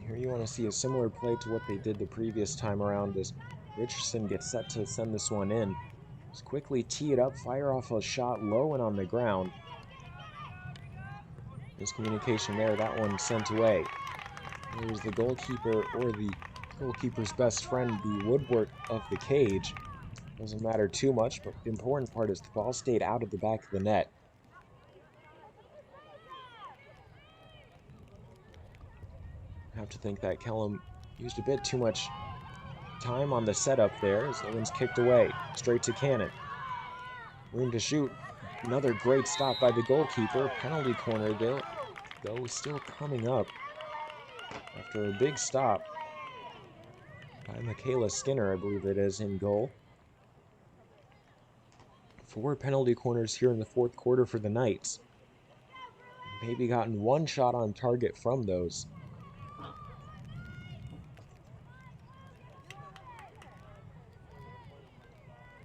Here you want to see a similar play to what they did the previous time around as Richardson gets set to send this one in. Just quickly tee it up, fire off a shot low and on the ground. Miscommunication there, that one sent away. There's the goalkeeper, or the goalkeeper's best friend, the woodwork of the cage. Doesn't matter too much, but the important part is the ball stayed out of the back of the net. I have to think that Kellam used a bit too much time on the setup there as that one's kicked away. Straight to Cannon. Room to shoot. Another great stop by the goalkeeper. Penalty corner though still coming up after a big stop by Michaela Skinner, I believe it is, in goal. 4 penalty corners here in the fourth quarter for the Knights. Maybe gotten 1 shot on target from those.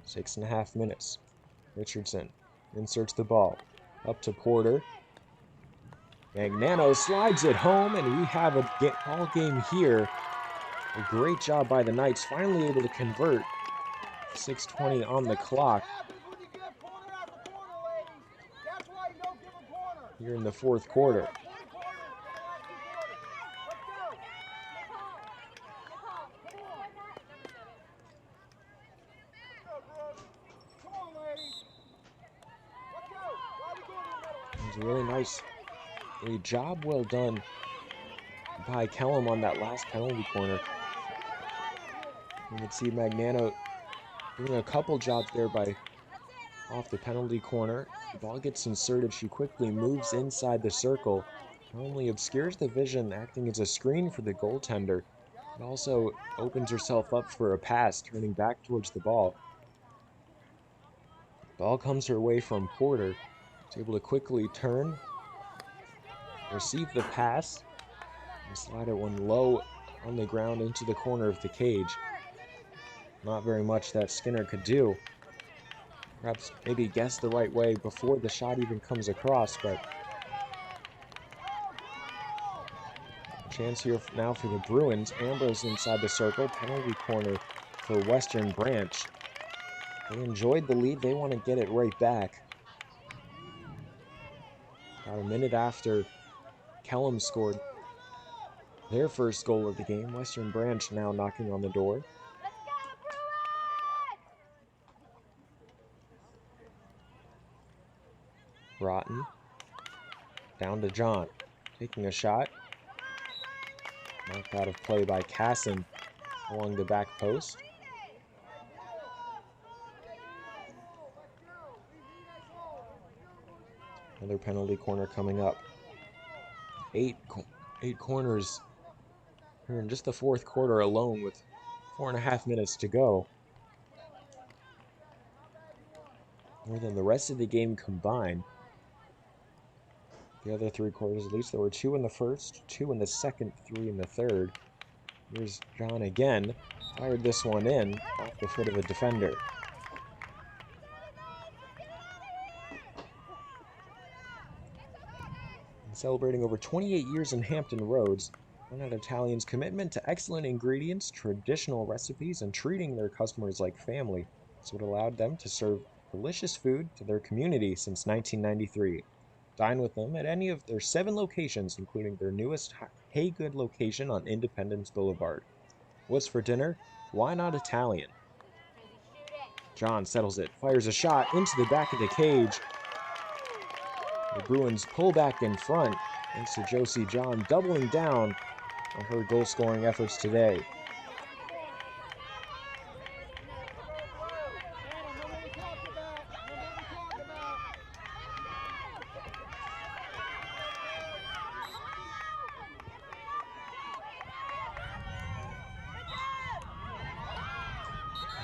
Six and a half minutes. Richardson inserts the ball. Up to Porter. Magnano slides it home, and we have a ball game here. A great job by the Knights, finally able to convert. 6:20 on the clock. Here in the fourth quarter. It was a really nice job well done by Kellam on that last penalty corner. You can see Magnano doing a couple jobs there by off the penalty corner. The ball gets inserted. She quickly moves inside the circle. Not only obscures the vision, acting as a screen for the goaltender, but also opens herself up for a pass, turning back towards the ball. Ball comes her way from Porter. She's able to quickly turn, receive the pass, and slide it one low on the ground into the corner of the cage. Not very much that Skinner could do. Perhaps maybe guess the right way before the shot even comes across, but chance here now for the Bruins. Ambrose inside the circle, penalty corner for Western Branch. They enjoyed the lead, they want to get it right back. About a minute after Kellam scored their first goal of the game, Western Branch now knocking on the door. Rotten. Down to John. Taking a shot. Knocked out of play by Casson along the back post. Another penalty corner coming up. Eight corners here in just the fourth quarter alone with 4.5 minutes to go. More than the rest of the game combined. The other 3 quarters, at least there were 2 in the first, 2 in the second, 3 in the third. Here's John again. Fired this one in off the foot of a defender. Celebrating over 28 years in Hampton Roads, One Italian's commitment to excellent ingredients, traditional recipes, and treating their customers like family is what allowed them to serve delicious food to their community since 1993. Dine with them at any of their 7 locations, including their newest Haygood location on Independence Boulevard. What's for dinner? Why not Italian? John settles it, fires a shot into the back of the cage. The Bruins pull back in front, thanks to Josie John doubling down on her goal-scoring efforts today.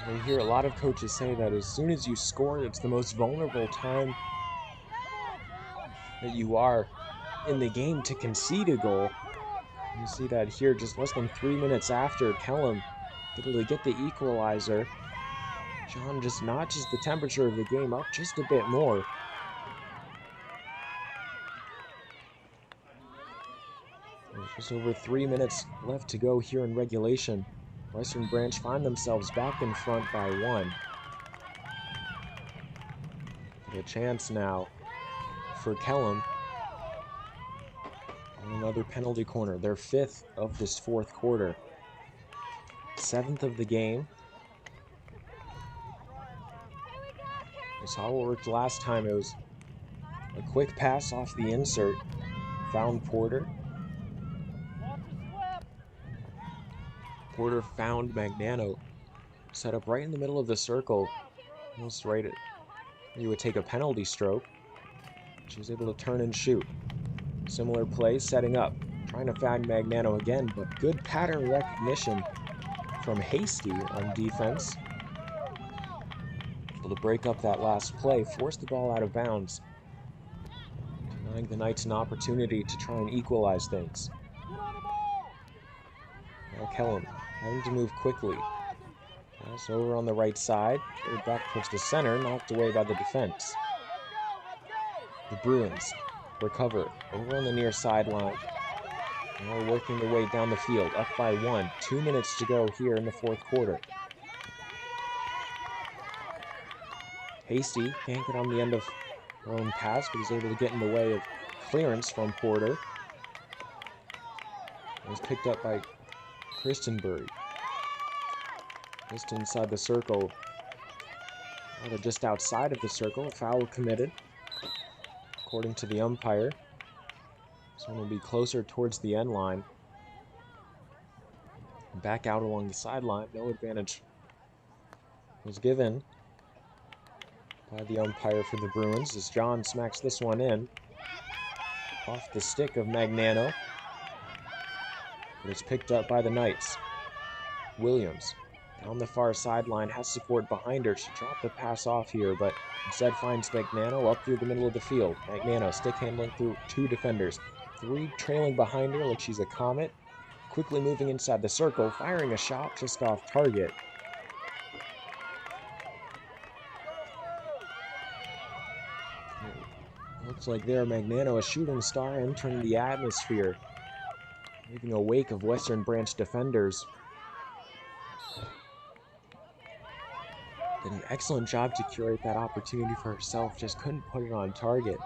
We hear a lot of coaches say that as soon as you score, it's the most vulnerable time that you are in the game to concede a goal. You see that here just less than 3 minutes after Kellam able to get the equalizer. John just notches the temperature of the game up just a bit more. There's just over 3 minutes left to go here in regulation. Western Branch find themselves back in front by 1. A chance now for Kellam. And another penalty corner, their 5th of this 4th quarter. 7th of the game. We saw what worked last time. It was a quick pass off the insert. Found Porter. Porter found Magnano. Set up right in the middle of the circle. Almost right at you would take a penalty stroke. She was able to turn and shoot. Similar play, setting up. Trying to find Magnano again, but good pattern recognition from Hasty on defense. Able to break up that last play, force the ball out of bounds. Denying the Knights an opportunity to try and equalize things. Now Kellam having to move quickly. Pass over on the right side, back towards the center, knocked away by the defense. The Bruins recover over on the near sideline. Now working their way down the field, up by 1. 2 minutes to go here in the 4th quarter. Hasty can't get on the end of her own pass, but is able to get in the way of clearance from Porter. It was picked up by Christenbury. Just inside the circle. Rather just outside of the circle. Foul committed. According to the umpire. This one will be closer towards the end line. Back out along the sideline. No advantage was given by the umpire for the Bruins as John smacks this one in. Off the stick of Magnano. But it's picked up by the Knights. Williams down the far sideline, has support behind her. She dropped the pass off here, but instead finds Magnano up through the middle of the field. Magnano stick handling through 2 defenders. 3 trailing behind her like she's a comet. Quickly moving inside the circle, firing a shot just off target. Looks like there Magnano, a shooting star entering the atmosphere, making a wake of Western Branch defenders. Did an excellent job to curate that opportunity for herself, just couldn't put it on target.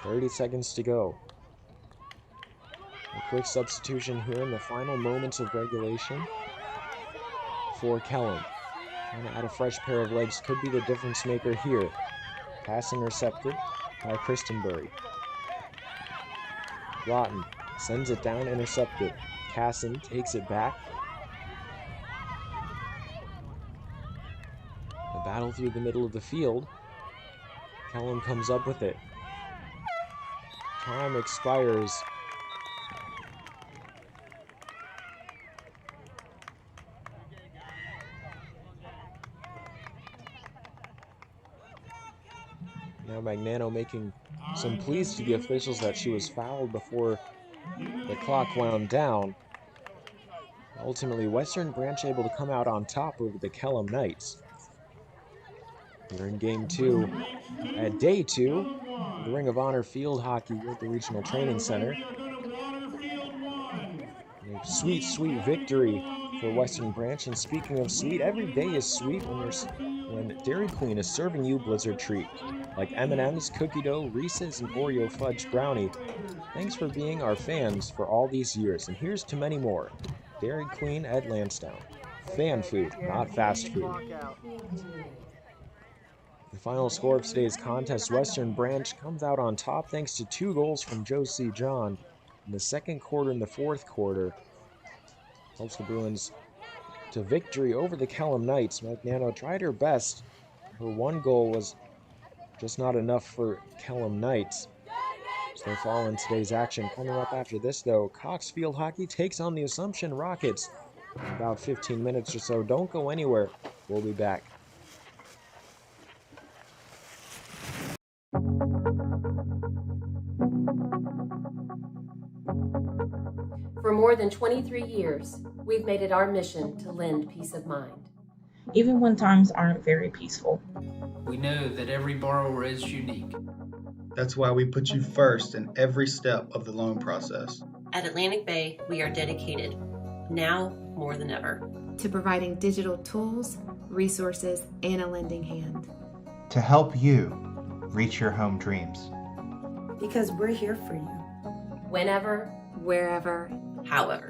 "30 seconds to go. A quick substitution here in the final moments of regulation for Kellam. Trying to add a fresh pair of legs could be the difference maker here. Pass intercepted by Christenbury. Lawton sends it down, intercepted. Casson takes it back. The battle through the middle of the field. Kellam comes up with it. Time expires. Now Magnano making some pleas to the officials that she was fouled before the clock wound down. Ultimately, Western Branch able to come out on top over the Kellam Knights. We're in Game 2 at Day 2, the Ring of Honor Field Hockey at the Regional Training Center. A sweet, sweet victory for Western Branch. And speaking of sweet, every day is sweet when Dairy Queen is serving you Blizzard treat, like M&M's, cookie dough, Reese's, and Oreo fudge brownie. Thanks for being our fans for all these years, and here's to many more. Dairy Queen at Lansdowne. Fan food, not fast food. The final score of today's contest, Western Branch comes out on top thanks to 2 goals from Josie John in the 2nd quarter and the 4th quarter. Helps the Bruins to victory over the Kellam Knights. Magnano tried her best. Her 1 goal was just not enough for Kellam Knights. So far in today's action. Coming up after this, though, Cox Field Hockey takes on the Assumption Rockets. In about 15 minutes or so. Don't go anywhere. We'll be back. For more than 23 years, we've made it our mission to lend peace of mind. Even when times aren't very peaceful. We know that every borrower is unique. That's why we put you first in every step of the loan process. At Atlantic Bay, we are dedicated, now more than ever, to providing digital tools, resources, and a lending hand. To help you reach your home dreams. Because we're here for you. Whenever, Wherever, however.